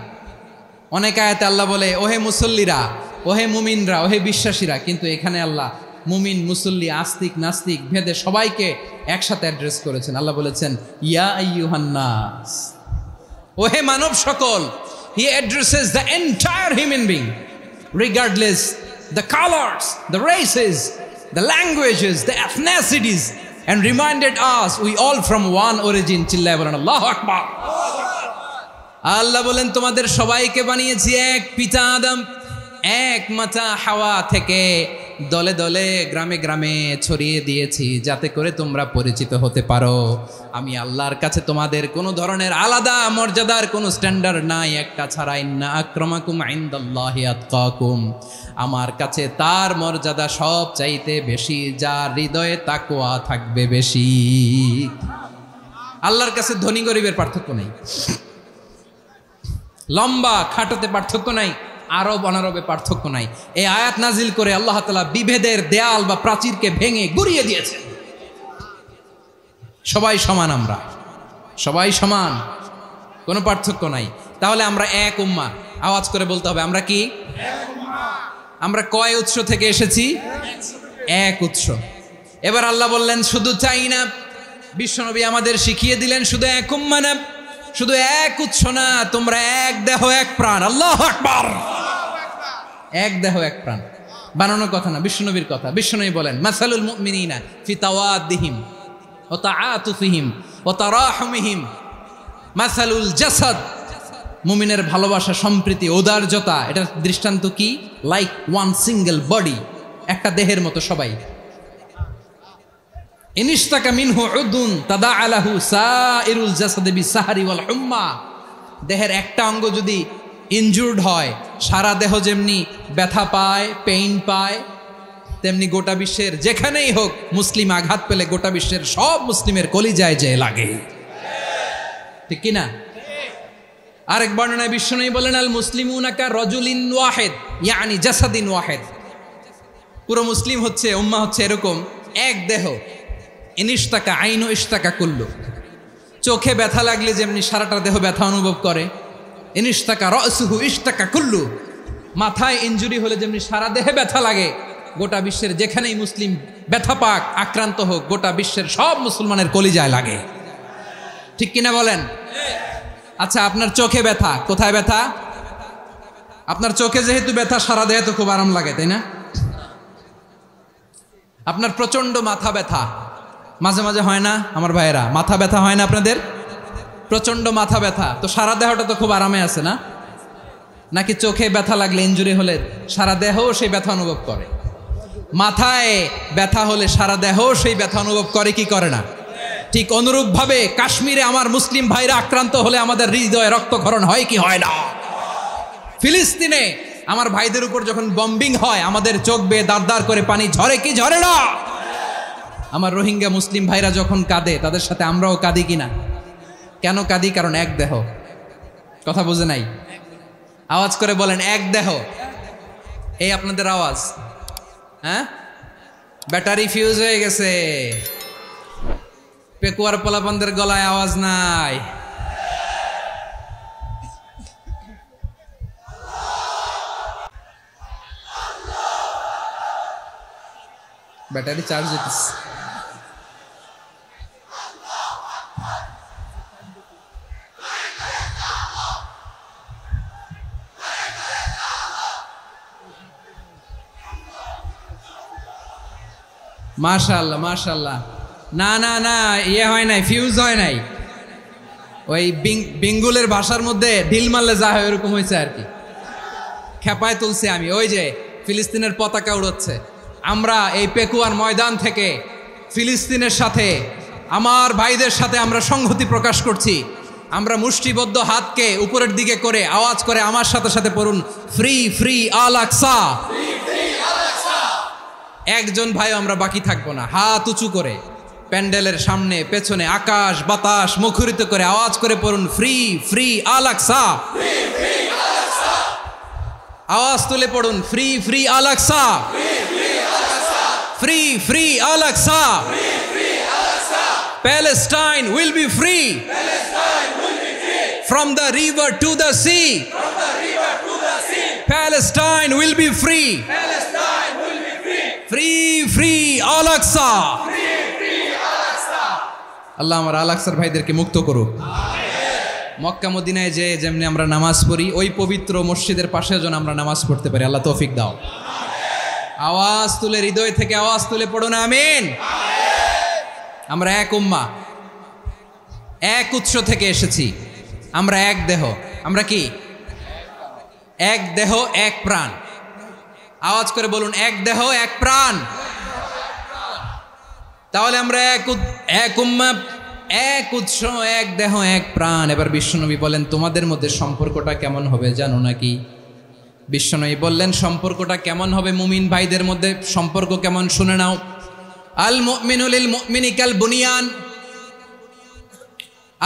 Speaker 1: অনেক আয়াতে আল্লাহ বলে ওহে মুসল্লিরা, ওহে মুমিনরা, ওহে বিশ্বাসীরা। কিন্তু এখানে আল্লাহ মুমিন মুসল্লি আস্তিক নাস্তিক ভেদে সবাইকে একসাথে অ্যাড্রেস করেছেন। আল্লাহ বলেছেন ইয়া আইয়ুহান নাস, ওহে মানব সকল। He addresses the entire human being regardless the colors, the races, the languages, the ethnicities, and reminded us we all from one origin. চিল্লায় বলেন আল্লাহু আকবার। আল্লাহ বলেন তোমাদের সবাইকে বানিয়েছি এক পিতা আদম, এক মাতা হাওয়া থেকে। দলে দলে গ্রামে গ্রামে ছড়িয়ে দিয়েছি যাতে করে তোমরা পরিচিত হতে পারো। আমি আল্লাহর কাছে তোমাদের কোনো ধরনের আলাদা মর্যাদার কোনো স্ট্যান্ডার্ড নাই একটা ছাড়া। ইন্না আক্রামাকুম ইনদাল্লাহি আতকাকুম, আমার কাছে তার মর্যাদা সব চাইতে বেশি যার হৃদয়ে তাকওয়া থাকবে বেশি। আল্লাহর কাছে ধনী গরিবের পার্থক্য নাই, লম্বা খাটোতে পার্থক্য নাই, আরব অনারবে পার্থক্য নাই। এই আয়াত নাজিল করে আল্লাহ তাআলা বিভেদের দেয়াল বা প্রাচীরকে ভেঙে গুড়িয়ে দিয়েছে। সবাই সমান, আমরা সবাই সমান, কোনো পার্থক্য নাই। তাহলে আমরা এক উম্মাহ। আওয়াজ করে বলতে হবে আমরা কি? আমরা কয় উৎস থেকে এসেছি? এক উৎস। এবার আল্লাহ বললেন শুধু চাই না, বিশ্বনবী আমাদের শিখিয়ে দিলেন শুধু এক উম্মাহ না, শুধু এক উৎস না, তোমরা এক দেহ এক প্রাণ। আল্লাহু আকবার। এক দেহ এক প্রাণ বানানোর কথা না, বিশ্বনবীর কথা। বিশ্বনবী বলেন মাসালুল মুমিনিনা ফি তাওয়াদ্দিহিম ওয়া তাআতুফিহিম ওয়া তারাহুমিহিম মাসালুল জাসাদ, মুমিনের ভালোবাসা সম্প্রীতি ঔদার্যতা, এটার দৃষ্টান্ত কি? লাইক ওয়ান সিঙ্গেল বডি, একটা দেহের মতো সবাই। ইনিশতাকা মিনহু উদুন তাদাআলাহু সাইরুল জাসাদি বিসাহরি ওয়াল হুম্মা, দেহের একটা অঙ্গ যদি ইনজুর্ড হয় সারা দেহ যেমনি ব্যথা পায়, পেইন পায়, তেমনি গোটা বিশ্বের যেখানেই হোক মুসলিম আঘাত পেলে গোটা বিশ্বের সব মুসলিমের কলিজায় যে লাগে, ঠিক কিনা? আরেক বর্ণনায় বিশ্বনবী বলেন আল মুসলিমুনা কা রাজুলিন ওয়াহিদ ইয়ানি জাসাদিন ওয়াহিদ, পুরো মুসলিম হচ্ছে উম্মাহ হচ্ছে এরকম এক দেহ। ইনিশতাকা আইনু ইশতাকা কুল্লু, চোখে ব্যথা লাগলে যেমনি সারাটা দেহ ব্যথা অনুভব করে। ইনিশতাকা রাসুহু ইশতাকা কুল্লু, মাথায় ইনজুরি হলে যেমনি সারা দেহে ব্যথা লাগে, গোটা বিশ্বের যেখানেই মুসলিম ব্যথা পাক আক্রান্ত হোক গোটা বিশ্বের সব মুসলমানের কলিজায় লাগে, ঠিক কিনা বলেন? আচ্ছা আপনার চোখে ব্যথা, কোথায় ব্যথা? আপনার চোখে যেহেতু ব্যথা সারা দেহে তো খুব আরাম লাগে, তাই না? আপনার প্রচন্ড মাথা ব্যথা মাঝে মাঝে হয় না আমার ভাইয়েরা? মাথা ব্যথা হয় না আপনাদের? প্রচন্ড মাথা ব্যথা, তো সারা দেহটা তো খুব আরামে আছে না? নাকি চোখে ব্যথা লাগলে, ইনজুরি হলে সারা দেহ সেই ব্যথা অনুভব করে? মাথায় ব্যথা হলে সারা দেহ সেই ব্যথা অনুভব করে কি করে না? ঠিক অনুরূপভাবে কাশ্মীরে আমার মুসলিম ভাইরা আক্রান্ত হলে আমাদের হৃদয়ে রক্তক্ষরণ হয় কি হয় না? ফিলিস্তিনে আমার ভাইদের উপর যখন বম্বিং হয় আমাদের চোখ বেয়ে দাঁড় দাঁড় করে পানি ঝরে কি ঝরে না? আমার রোহিঙ্গা মুসলিম ভাইরা যখন কাঁদে তাদের সাথে আমরাও কাঁদি কিনা? কেন কাঁদি? কারণ এক দেহ। কথা বুঝে নাই? আওয়াজ করে বলেন এক দেহ। এই আপনাদের আওয়াজ, হ্যাঁ? ব্যাটারি ফিউজ হয়ে গেছে, পেকুয়ার পোলাপানদের গলায় আওয়াজ নাই। ব্যাটারি চার্জ হইতেছে। মাশাআল্লাহ মাশাআল্লাহ। না না না, ইয়ে হয় নাই, ফিউজ হয় নাই। ওই বেঙ্গুলের ভাষার মধ্যে ঢিল মারলে যা হয় ওরকম হয়েছে আর কি। খেপায় তুলছে আমি। ওই যে ফিলিস্তিনের পতাকা উড়াচ্ছে। আমরা এই পেকুয়ার ময়দান থেকে ফিলিস্তিনের সাথে, আমার ভাইদের সাথে আমরা সংহতি প্রকাশ করছি। আমরা মুষ্টিবদ্ধ হাতকে উপরের দিকে করে আওয়াজ করে আমার সাথে সাথে পড়ুন, ফ্রি ফ্রি আল আকসা। একজন ভাই আমরা বাকি থাকবো না। হাত উঁচু করে প্যান্ডেলের সামনে পেছনে আকাশ বাতাস মুখরিত করে আওয়াজ করে পড়ুন, ফ্রি ফ্রি আল আকসা। আওয়াজ তুলে পড়ুন, free free Al Aqsa, free free Al Aqsa. Palestine will be free from the river to the sea. Palestine will be free. Free free Al Aqsa. আল্লাহ আমার আল আকসার ভাইদেরকে মুক্ত করুক। মক্কা মদিনায় যে যেমনি আমরা নামাজ পড়ি, ওই পবিত্র মসজিদের পাশে যেন আমরা নামাজ পড়তে পারি। আল্লাহ তৌফিক দাও। আওয়াজ তুলে, হৃদয় থেকে আওয়াজ তুলে পড়ুন আমিন। আমরা এক উম্মাহ, এক উৎস থেকে এসেছি। আমরা এক দেহ। আমরা কি? এক দেহ এক প্রাণ। আওয়াজ করে বলুন, এক দেহ এক প্রাণ। তাহলে আমরা এক উম্মাহ, এক উৎস, এক দেহ এক প্রাণ। এবার বিশ্বনবী বলেন, তোমাদের মধ্যে সম্পর্কটা কেমন হবে জানো নাকি? বিশ্বনবী বললেন, সম্পর্কটা কেমন হবে মুমিন ভাইদের মধ্যে? সম্পর্ক কেমন শুনে নাও। আল মুমিনু লিল মুমিনি কাল বুনিয়ান,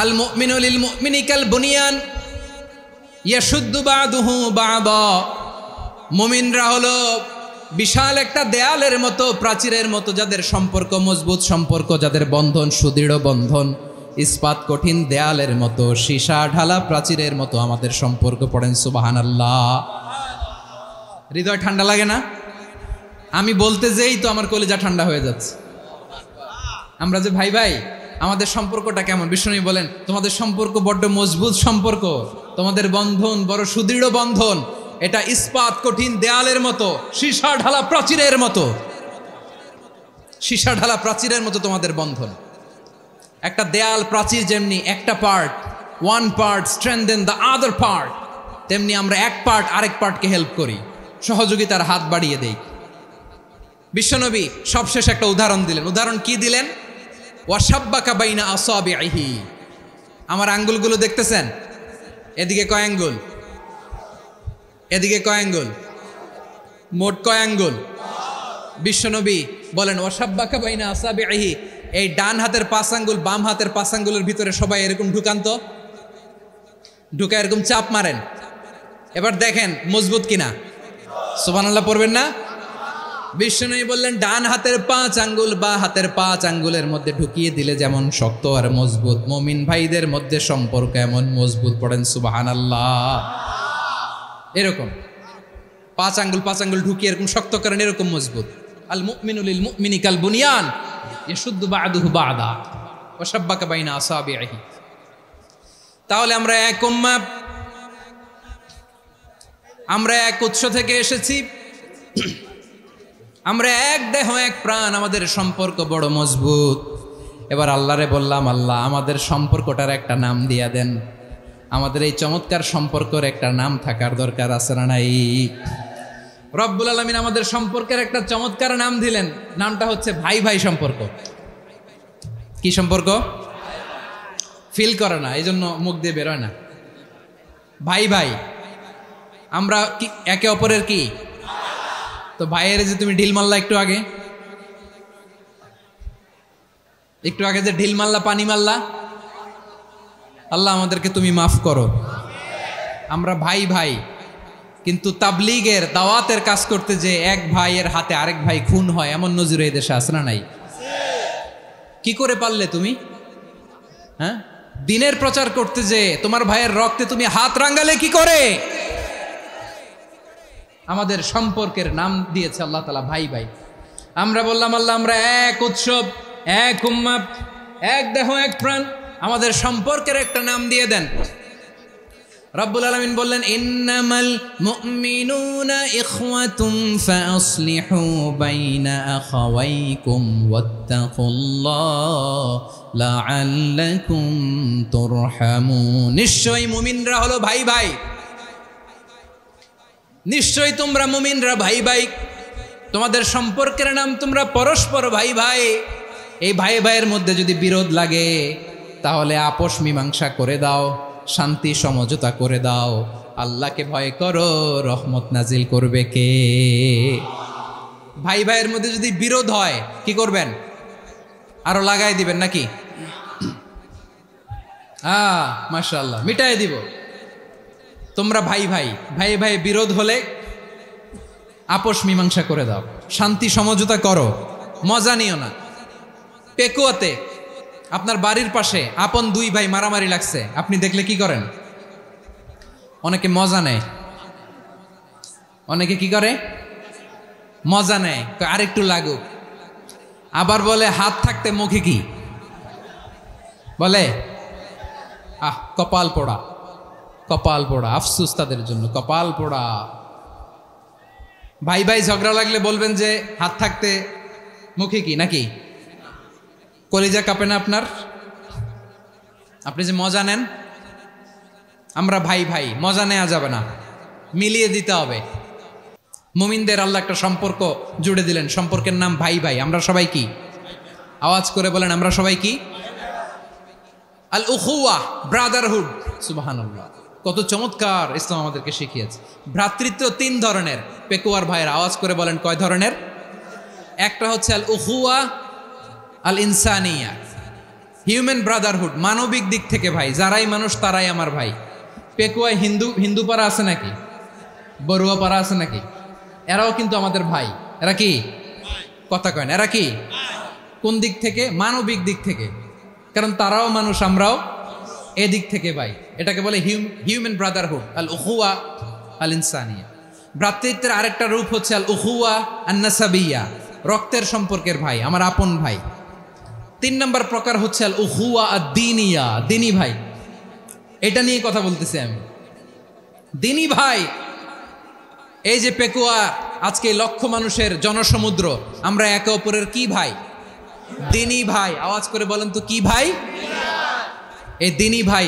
Speaker 1: আল মুমিনু লিল মুমিনি কাল বুনিয়ান ইয়াশুদ্দু বাদুহু বাদা। মুমিনরা হলো বিশাল একটা দেয়ালের মতো, প্রাচীরের মতো, যাদের সম্পর্ক মজবুত সম্পর্ক, যাদের বন্ধন সুদৃঢ় বন্ধন, ইস্পাত কঠিন দেয়ালের মতো, সীসা ঢালা প্রাচীরের মতো আমাদের সম্পর্ক। পড়েন সুবহানাল্লাহ। হৃদয় ঠান্ডা লাগে না? আমি বলতে যেই তো আমার কলিজা ঠান্ডা হয়ে যাচ্ছে। আমরা যে ভাই ভাই, আমাদের সম্পর্কটা কেমন? বিষ্ণু বলেন, তোমাদের সম্পর্ক বড্ড মজবুত সম্পর্ক, তোমাদের বন্ধন বড় সুদৃঢ় বন্ধন। এটা ইস্পাত কঠিন দেয়ালের মতো, সীসা ঢালা প্রাচীরের মতো, সীসা ঢালা প্রাচীরের মতো তোমাদের বন্ধন। একটা দেয়াল প্রাচীর যেমনি একটা part, one part strengthen the other part, তেমনি আমরা এক পার্ট আরেক পার্টকে হেল্প করি, সহযোগিতার হাত বাড়িয়ে দেই। বিশ্বনবী সবশেষ একটা উদাহরণ দিলেন। উদাহরণ কি দিলেন? ওয়াশাব্বাকা বাইনা আসাবিহি। আমার আঙ্গুলগুলো দেখতেছেন? এদিকে কয় আঙ্গুল, এদিকে কয় আঙ্গুল, মোট কয় আঙ্গুল? বিশ্বনবী বলেন, ওয়াশাব্বাকা বাইনা আসাবিহি। এই ডান হাতের 5 আঙ্গুল বাম হাতের 5 আঙ্গুলের ভিতরে সবাই এরকম ঢুকান্ত, ঢুকা এরকম চাপ মারেন। এবার দেখেন মজবুত কিনা। সুবহানাল্লাহ পড়বেন না? বিশ্বনবী বললেন, ডান হাতের 5 আঙ্গুল বা হাতের 5 আঙ্গুলের মধ্যে ঢুকিয়ে দিলে যেমন শক্ত আর মজবুত, মুমিন ভাইদের মধ্যে সম্পর্ক এমন মজবুত। পড়েন সুবহানাল্লাহ। এরকম 5 আঙ্গুল ঢুকিয়ে এরকম শক্ত করেন, এরকম মজবুত। আল মুমিনু লিল মুমিনি কাল বুনিয়ান ইয়াশুদ্দু বাদুহু বাদা ওয়াশাব্বাকা বাইনা আসাবিহি। তাহলে আমরা এক উম্মাহ, আমরা এক উৎস থেকে এসেছি, আমরা এক দেহ এক প্রাণ, আমাদের সম্পর্ক বড় মজবুত। এবার আল্লাহরে বললাম, আল্লাহ আমাদের সম্পর্কটার একটা নাম দিয়া দেন, আমাদের এই চমৎকার সম্পর্কের একটা নাম থাকার দরকার আছে না নাই? রব্বুল আলামিন আমাদের সম্পর্কের একটা চমৎকার নাম দিলেন, নামটা হচ্ছে ভাই ভাই সম্পর্ক। কি সম্পর্ক? ফিল করে না, এই জন্য মুখ দিয়ে বেরোয় না। ভাই ভাই, আমরা কি একে অপরের কি? তো ভাইয়ের যে তুমি ঢিল মারলা একটু আগে যে ঢিল মারলা, পানি মারলা, আল্লাহ আমাদেরকে তুমি মাফ করো। আমরা ভাই ভাই, কিন্তু তাবলীগের দাওয়াতের কাজ করতে যে এক ভাইয়ের হাতে আরেক ভাই খুন হয়, এমন নজির এই দেশে আছে না নাই? কি করে পারলে তুমি? হ্যাঁ, দিনের প্রচার করতে যে তোমার ভাইয়ের রক্তে তুমি হাত রাঙ্গালে কি করে? আমাদের সম্পর্কের নাম দিয়েছে আল্লাহ তাআলা ভাই ভাই। আমরা বললাম, আল্লাহ আমরা এক উৎসব, এক উম্মাহ, এক দেহ, এক প্রাণ, আমাদের সম্পর্কের একটা নাম দিয়ে দেন। রব্বুল আলামিন বললেন, ইন্নামাল মুমিনুনা ইখওয়াতুন ফাসলিহু বাইনা আখাওয়াইকুম ওয়াত্তাকুল্লাহ লাআল্লাকুম তুরহামুন। নিশ্চয়ই মুমিনরা হলো ভাই ভাই, নিশ্চয়ই তোমরা মুমিনরা ভাই ভাই, তোমাদের সম্পর্কের নাম তোমরা পরস্পর ভাই ভাই। এই ভাই ভাইয়ের মধ্যে যদি বিরোধ লাগে তাহলে আপোষ মীমাংসা করে দাও, শান্তি সমঝোতা করে দাও। আল্লাহকে ভয় করো, রহমত নাজিল করবে কে? ভাই ভাইয়ের মধ্যে যদি বিরোধ হয় কি করবেন? আরো লাগাই দিবেন নাকি? মাশাআল্লাহ, মিটাই দিব। তোমরা ভাই ভাই, ভাই ভাই বিরোধ হলে আপোষ মীমাংসা করে দাও, শান্তি সমঝোতা করো, মজা নিও না। পেকুয়াতে আপনার বাড়ির পাশে আপন দুই ভাই মারামারি লাগছে, আপনি দেখলে কি করেন? অনেকে মজা নেয়, অনেকে কি করে? মজা নেয়, আরেকটু লাগুক। আবার বলে হাত থাকতে মুখে কি বলে? কপাল পোড়া, কপাল পোড়া। আফসোস তাদের জন্য, কপাল পোড়া। ভাই ভাই ঝগড়া লাগলে বলবেন যে হাত থাকতে মুখে কি, নাকি? কলিজা কাঁপে না আপনার? আপনি যে মজা নেন। আমরা ভাই ভাই, মজা নেওয়া যাবে না, মিলিয়ে দিতে হবে। মুমিনদের আল্লাহ একটা সম্পর্ক জুড়ে দিলেন, সম্পর্কের নাম ভাই ভাই। আমরা সবাই কি? আওয়াজ করে বলেন, আমরা সবাই কি? আল উখুয়া, ব্রাদারহুড। সুবহানাল্লাহ, কত চমৎকার ইসলাম আমাদেরকে শিখিয়েছে। ভ্রাতৃত্ব তিন ধরনের। পেকুয়ার ভাইয়ের আওয়াজ করে বলেন, কয় ধরনের? একটা হচ্ছে আল উখুয়া আল ইনসানিয়া, হিউম্যান ব্রাদারহুড, মানবিক দিক থেকে ভাই, যারাই মানুষ তারাই আমার ভাই। পেকুয়ায় হিন্দু পাড়া আছে নাকি? বড়ুয়া পাড়া আছে নাকি? এরাও কিন্তু আমাদের ভাই। এরা কি? কথা কয় না, এরা কি? কোন দিক থেকে? মানবিক দিক থেকে, কারণ তারাও মানুষ, আমরাও এদিক থেকে ভাই। এটাকে বলে হিউম্যান ব্রাদারহুড, আল উখুয়া আল ইনসানিয়া। ভ্রাতৃত্বের আরেকটা রূপ হচ্ছে আল উখুয়া আন নাসাবিয়া, রক্তের সম্পর্কের ভাই, আমার আপন ভাই। তিন নম্বর প্রকার হচ্ছে আল উখুয়া আদ দীনিয়া, দিনী ভাই। এটা নিয়ে কথা বলতেছি আমি, দিনী ভাই। এই যে পেকুয়া, আজকে লক্ষ মানুষের জনসমুদ্র, আমরা একে অপরের কি ভাই? দিনী ভাই। আওয়াজ করে বলেন তো, কি ভাই? এই দিনী ভাই,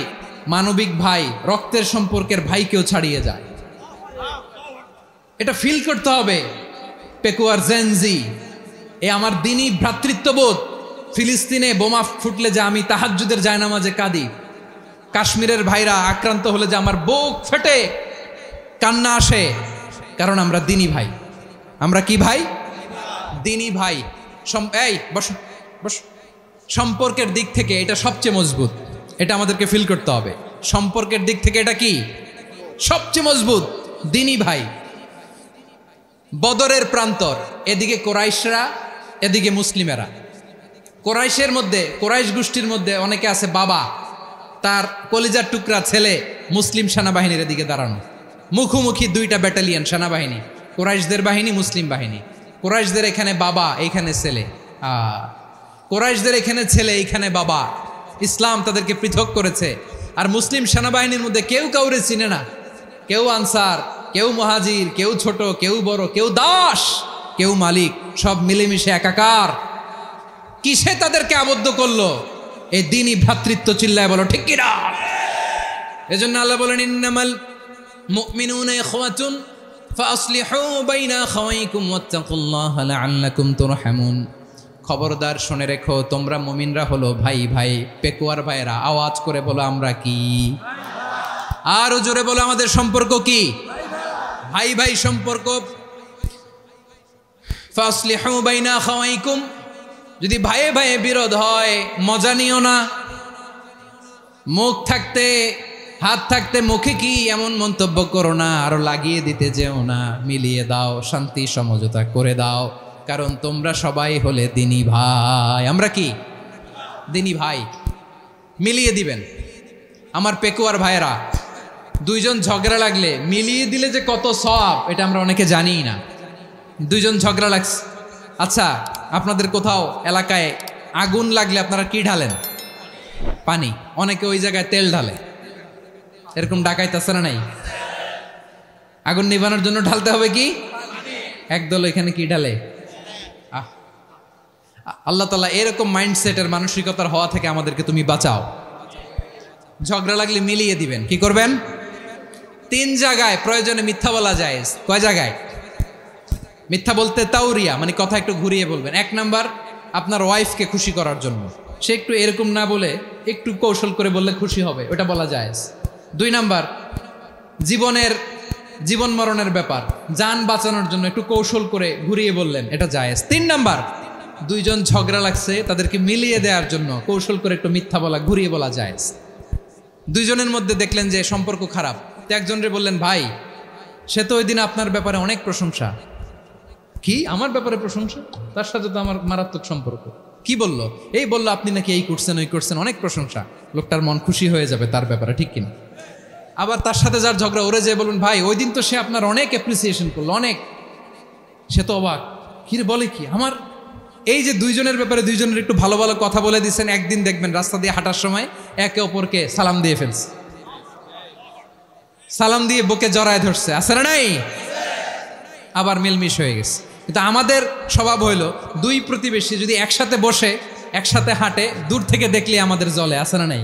Speaker 1: মানবিক ভাই, রক্তের সম্পর্কের ভাইকেও ছাড়িয়ে যায়। এটা ফিল করতে হবে। পেকুয়ার জেনজি, এ আমার দিনী ভ্রাতৃত্ববোধ। ফিলিস্তিনে বোমা ফুটলে যে আমি তাহাজ্জুদের জায়নামাজে কাঁদি, কাশ্মীরের ভাইরা আক্রান্ত হলে যে আমার বুক ফেটে কান্না আসে, কারণ আমরা দিনী ভাই। আমরা কি ভাই? দিনী ভাই। এই বস বস। সম্পর্কের দিক থেকে এটা সবচেয়ে মজবুত, এটা আমাদেরকে ফিল করতে হবে। সম্পর্কের দিক থেকে এটা কি? সবচেয়ে মজবুত, দিনী ভাই। বদরের প্রান্তর, এদিকে কোরাইশরা, এদিকে মুসলিমেরা। কোরাইশের মধ্যে, কোরাইশ গোষ্ঠীর মধ্যে অনেকে আছে বাবা, তার কলিজার টুকরা ছেলে মুসলিম সেনাবাহিনীর এদিকে দাঁড়ানো, মুখোমুখি দুইটা ব্যাটালিয়ন সেনাবাহিনী, কোরাইশদের বাহিনী, মুসলিম বাহিনী। কোরাইশদের এখানে বাবা, এইখানে ছেলে। কোরাইশদের এখানে ছেলে, এইখানে বাবা। ইসলাম তাদেরকে পৃথক করেছে। আর মুসলিম সেনাবাহিনীর মধ্যে কেউ কাউরে চিনে না, কেউ আনসার, কেউ মুহাজির, কেউ ছোট, কেউ বড়, কেউ দাস, কেউ মালিক, সব মিলেমিশে একাকার। কিসে তাদেরকে আবদ্ধ করলো? এই দ্বীনি ভ্রাতৃত্ব, চিল্লায় বলো ঠিক কিনা। এজন্য আল্লাহ বলেন ইন্নামাল মুমিনুনা ইখওয়াতুন ফাসলিহু বাইনা আখাওয়াইকুম ওয়াত্তাকুল্লাহা লাআল্লাকুম তুরহামুন। খবরদার শুনে রেখো, তোমরা মুমিনরা হলো ভাই ভাই, পেকুয়ার ভাইরা। আওয়াজ করে বলো আমরা কি? আরো জোরে বলো আমাদের সম্পর্ক কি? ভাই ভাই সম্পর্ক। ফাসলিহু বাইনা আখাওয়াইকুম, যদি ভাইয়ে ভাইয়ে বিরোধ হয় মজা নিও না। মুখ থাকতে হাত থাকতে মুখে কি এমন মন্তব্য করো না, আরো লাগিয়ে দিতে যেও না। মিলিয়ে দাও, শান্তি সমঝোতা করে দাও, কারণ তোমরা সবাই হলে দ্বীনি ভাই। আমরা কি? দ্বীনি ভাই। মিলিয়ে দিবেন। আমার পেকুয়ার ভাইয়েরা, দুইজন ঝগড়া লাগলে মিলিয়ে দিলে যে কত সওয়াব, এটা আমরা অনেকে জানিই না। দুইজন ঝগড়া লাগছে, আচ্ছা আপনাদের কোথাও এলাকায় আগুন লাগলে আপনারা কি ঢালেন? পানি। অনেকে ওই জায়গায় তেল ঢালে। এরকম ডাকাইত আছে না নাই? আগুন নিভানোর জন্য ঢালতে হবে কি? একদল এখানে কি ঢালে? আল্লাহ তাআলা এরকম মাইন্ডসেটের মানসিকতার হওয়া থেকে আমাদেরকে তুমি বাঁচাও। ঝগড়া লাগলে মিলিয়ে দিবেন। কি করবেন? 3 জায়গায় প্রয়োজনে মিথ্যা বলা যায়। কয় জায়গায় মিথ্যা বলতে? তাওরিয়া, মানে কথা একটু ঘুরিয়ে বলবেন। 1 নাম্বার, আপনার ওয়াইফকে খুশি করার জন্য। সে একটু এরকম না বলে একটু কৌশল করে বললে খুশি হবে, ওটা বলা যায়। 2 নাম্বার, জীবন মরণের ব্যাপার, জান বাঁচানোর জন্য একটু কৌশল করে ঘুরিয়ে বললেন, এটা জায়েজ। 3 নাম্বার, দুইজন ঝগড়া লাগছে তাদেরকে মিলিয়ে দেওয়ার জন্য কৌশল করে একটু মিথ্যা বলা, ঘুরিয়ে বলা জায়েজ। দুইজনের মধ্যে দেখলেন যে সম্পর্ক খারাপ, তো একজনরে বললেন ভাই সে তো ওই দিন আপনার ব্যাপারে অনেক প্রশংসা। কি আমার ব্যাপারে প্রশংসা? তার সাথে তো আমার মারাত্মক সম্পর্ক। কি বলল? এই বলল আপনি নাকি এই করছেন ওই করছেন, অনেক প্রশংসা। লোকটার মন খুশি হয়ে যাবে তার ব্যাপারে, ঠিক কিনা? আবার তার সাথে যার ঝগড়া, ওরে যে বলুন ভাই ওই দিন তো সে আপনার অনেক অ্যাপ্রিসিয়েশন করলো, অনেক। সে তো অবাক, কি রে বলে কি? আমার এই যে দুইজনের ব্যাপারে দুইজনের একটু ভালো ভালো কথা বলে দিচ্ছেন, একদিন দেখবেন রাস্তা দিয়ে হাঁটার সময় একে অপরকে সালাম দিয়ে ফেলছে, সালাম দিয়ে বুকে জড়ায় ধরছে, আছে না নাই? আবার মিলমিশ হয়ে গেছে। কিন্তু আমাদের স্বভাব হইল, দুই প্রতিবেশী যদি একসাথে বসে একসাথে হাঁটে, দূর থেকে দেখলে আমাদের জলে, আছে না নাই?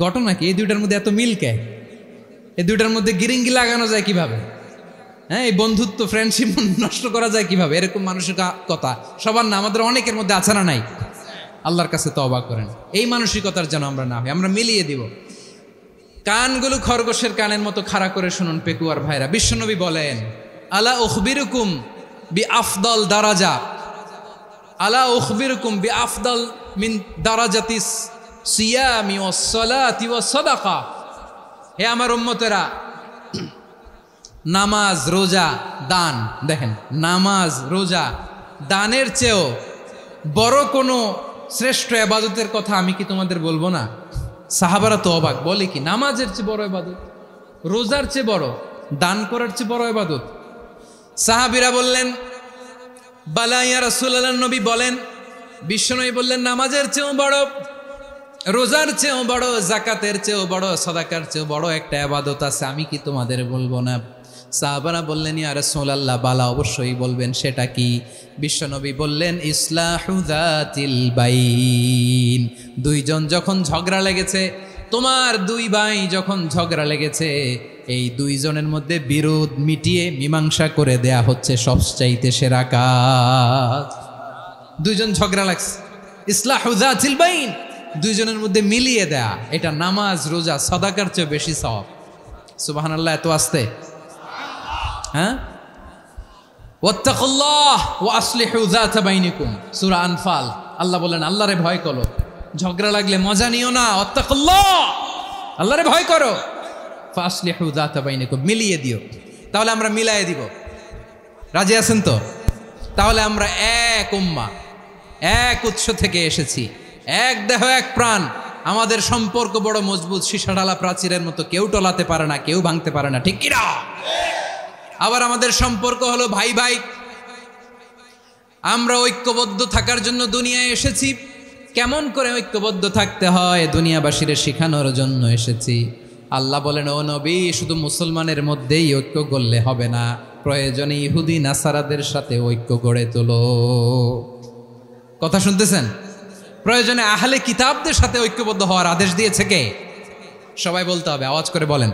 Speaker 1: ঘটনা কি? এই দুইটার মধ্যে এত মিল কে? এই দুইটার মধ্যে গিরিঙ্গি লাগানো যায় কিভাবে? হ্যাঁ, এই বন্ধুত্ব ফ্রেন্ডশিপ নষ্ট করা যায় কিভাবে? এরকম মানসিকতা সবার না, আমাদের অনেকের মধ্যে আছে না নাই? আল্লাহর কাছে তওবা করেন এই মানসিকতার যেন আমরা না হই, আমরা মিলিয়ে দিব। কানগুলো খরগোশের কানের মতো খাড়া করে শুনুন পেকুয়ার ভাইরা। বিশ্বনবী বলেন, আলা উখবিরুকুম বি আফদল দারাজা, আলা উখবিরুকুম বি আফদল মিন দারাজাতিস সিয়ামি ওয়াস সালাতি ওয়াস সাদাকা। হে আমার উম্মতেরা, নামাজ, রোজা, দান, দেখেন নামাজ, রোজা, দানের চেয়েও বড় কোনো শ্রেষ্ঠ ইবাদতের কথা আমি কি তোমাদের বলবো না? সাহাবারা তো অবাক, বলে কি নামাজের চেয়ে বড় ইবাদত, রোজার চেয়ে বড়, দান করার চেয়ে বড় ইবাদত? সাহাবীরা বললেন বালা ইয়া রাসূলুল্লাহ। নবী বলেন, বিশ্বনবী বললেন নামাজের চেয়েও বড়, রোজার চেয়েও বড়, জাকাতের চেয়েও বড়, সাদাকার চেয়েও বড় একটা ইবাদত আছে, আমি কি তোমাদের বলবো না? সাহাবারা বললেন ইয়া রাসূলুল্লাহ, বালা অবশ্যই বলবেন, সেটা কি? বিশ্বনবী বললেন ইসলাহু যাতিল বাইন। দুইজন যখন ঝগড়া লেগেছে, তোমার দুই ভাই যখন ঝগড়া লেগেছে, এই দুইজনের মধ্যে বিরোধ মিটিয়ে মীমাংসা করে দেয়া হচ্ছে সবচাইতে সেরা কাজ। দুইজন ঝগড়া লাগছে, ইসলাহু যাতিল বাইন, দুইজনের মধ্যে মিলিয়ে দেয়া, এটা নামাজ, রোজা, সাদাকার চেয়ে বেশি সওয়াব। সুবহানাল্লাহ, এত আস্তে? হ্যাঁ, ওয়াত্তাকুল্লাহ ওয়া আসলিহু যাতা বাইনিকুম, সূরা আনফাল। আল্লাহ বলেন আল্লাহরে ভয় করো, ঝগড়া লাগলে মজা নিও না, ওয়াত্তাকুল্লাহ, আল্লাহরে ভয় করো, ফাসলিহু যাতা বাইনিকুম, মিলিয়ে দিও। তাহলে আমরা মিলায়ে দিব, রাজি আছেন তো? তাহলে আমরা এক উম্মাহ, এক উৎস থেকে এসেছি, এক দেহ এক প্রাণ, আমাদের সম্পর্ক বড় মজবুত, সীসাঢালা প্রাচীরের মতো, কেউ টলাতে পারে না, কেউ ভাঙতে পারে না, ঠিক কিনা? আবার আমাদের সম্পর্ক হলো ভাই ভাই, আমরা ঐক্যবদ্ধ থাকার জন্য দুনিয়ায় এসেছি। কেমন করে ঐক্যবদ্ধ থাকতে হয় দুনিয়াবাসীর শেখানোর জন্য এসেছি। আল্লাহ বলেন, ও নবী, শুধু মুসলমানের মধ্যেই ঐক্য গড়লে হবে না, প্রয়োজনে ইহুদি নাসারাদের সাথে ঐক্য গড়ে তোলো। কথা শুনতেছেন? প্রয়োজনে আহলে কিতাবদের সাথে ঐক্যবদ্ধ হওয়ার আদেশ দিয়েছে কে? সবাই বলতে হবে, আওয়াজ করে বলেন।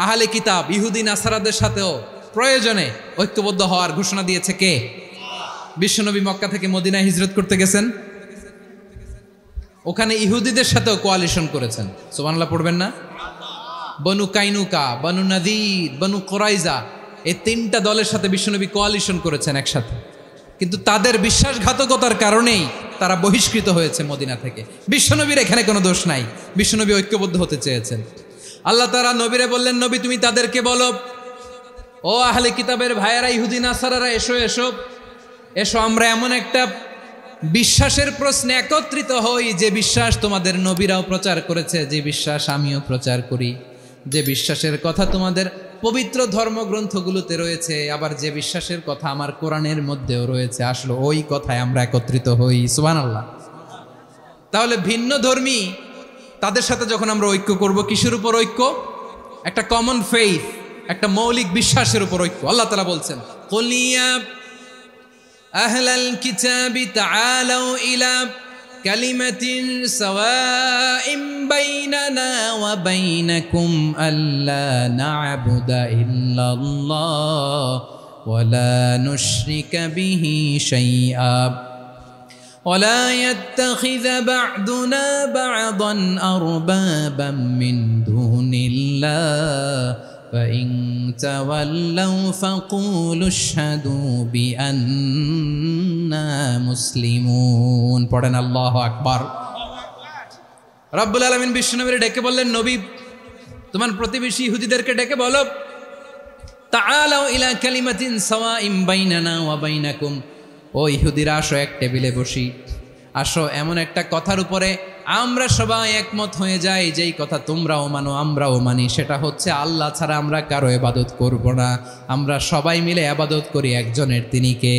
Speaker 1: আহলে কিতাব ইহুদি নাসারাদের সাথেও প্রয়োজনে ঐক্যবদ্ধ হওয়ার ঘোষণা দিয়েছে কে? বিশ্বনবী মক্কা থেকে মদিনায় হিজরত করতে গেছেন, ওখানে ইহুদিদের সাথেও কোয়ালিশন করেছেন। সুবহানাল্লাহ পড়বেন না? বনু কাইনুকা, বনু নাদির, বনু কোরাইজা, এই তিনটা দলের সাথে বিশ্বনবী কোয়ালিশন করেছেন একসাথে, কিন্তু তাদের বিশ্বাসঘাতকতার কারণেই তারা বহিষ্কৃত হয়েছে মদিনা থেকে। বিশ্বনবীর এখানে কোনো দোষ নাই, বিশ্বনবী ঐক্যবদ্ধ হতে চেয়েছেন। আল্লাহ তাআলা নবীরে বললেন, নবী তুমি তাদেরকে বলো, ও আহলে কিতাবের ভাইয়েরা, ইহুদি নাসারারা, এসো এসো এসো, আমরা এমন একটা বিশ্বাসের প্রশ্নে একত্রিত হই যে বিশ্বাস তোমাদের নবীরাও প্রচার করেছে, যে বিশ্বাস আমিও প্রচার করি, যে বিশ্বাসের কথা তোমাদের পবিত্র ধর্মগ্রন্থগুলোতে রয়েছে, আবার যে বিশ্বাসের কথা আমার কোরআনের মধ্যেও রয়েছে, আসলে ওই কথায় আমরা একত্রিত হই। সুবহানাল্লাহ। তাহলে ভিন্ন ধর্মী তাদের সাথে যখন আমরা ঐক্য করব, কিসের উপর ঐক্য? একটা কমন ফেইথ, একটা মৌলিক বিশ্বাসের উপর ঐক্য। আল্লাহ তাআলা বলছেন, কুল ইয়া আহলাল কিতাবি তাআলাউ ইলা কালিমাতিন সাওয়াইন বাইনানা ওয়া বাইনাকুম আল্লা না'বুদা ইল্লাল্লাহ ওয়া লা নুশরিকা বিহি শাইআ ওয়া লা ইয়াত্তাখিযা বা'দুনা বা'দান আরবাবাম মিন দুনিল্লাহ فإن تولوا فقولوا اشهدوا بأننا مسلمون। পড়েন আল্লাহু আকবার। রব্বুল আলামিন বিশ্বনবীর ডেকে বললেন, নবী তোমার প্রতিবেশী ইহুদিদেরকে ডেকে বলো, তাআলাউ ইলা কালিমাতিন সাওয়াইন বাইনানা ওয়া বাইনাকুম, ও ইহুদিরা আসো এক টেবিলে বসি, আসো এমন একটা কথার উপরে আমরা সবাই একমত হয়ে যাই, যেই কথা তোমরাও মানো আমরাও মানি, সেটা হচ্ছে আল্লাহ ছাড়া আমরা কারো ইবাদত করব না, আমরা সবাই মিলে ইবাদত করি একজনের, তিনি কে?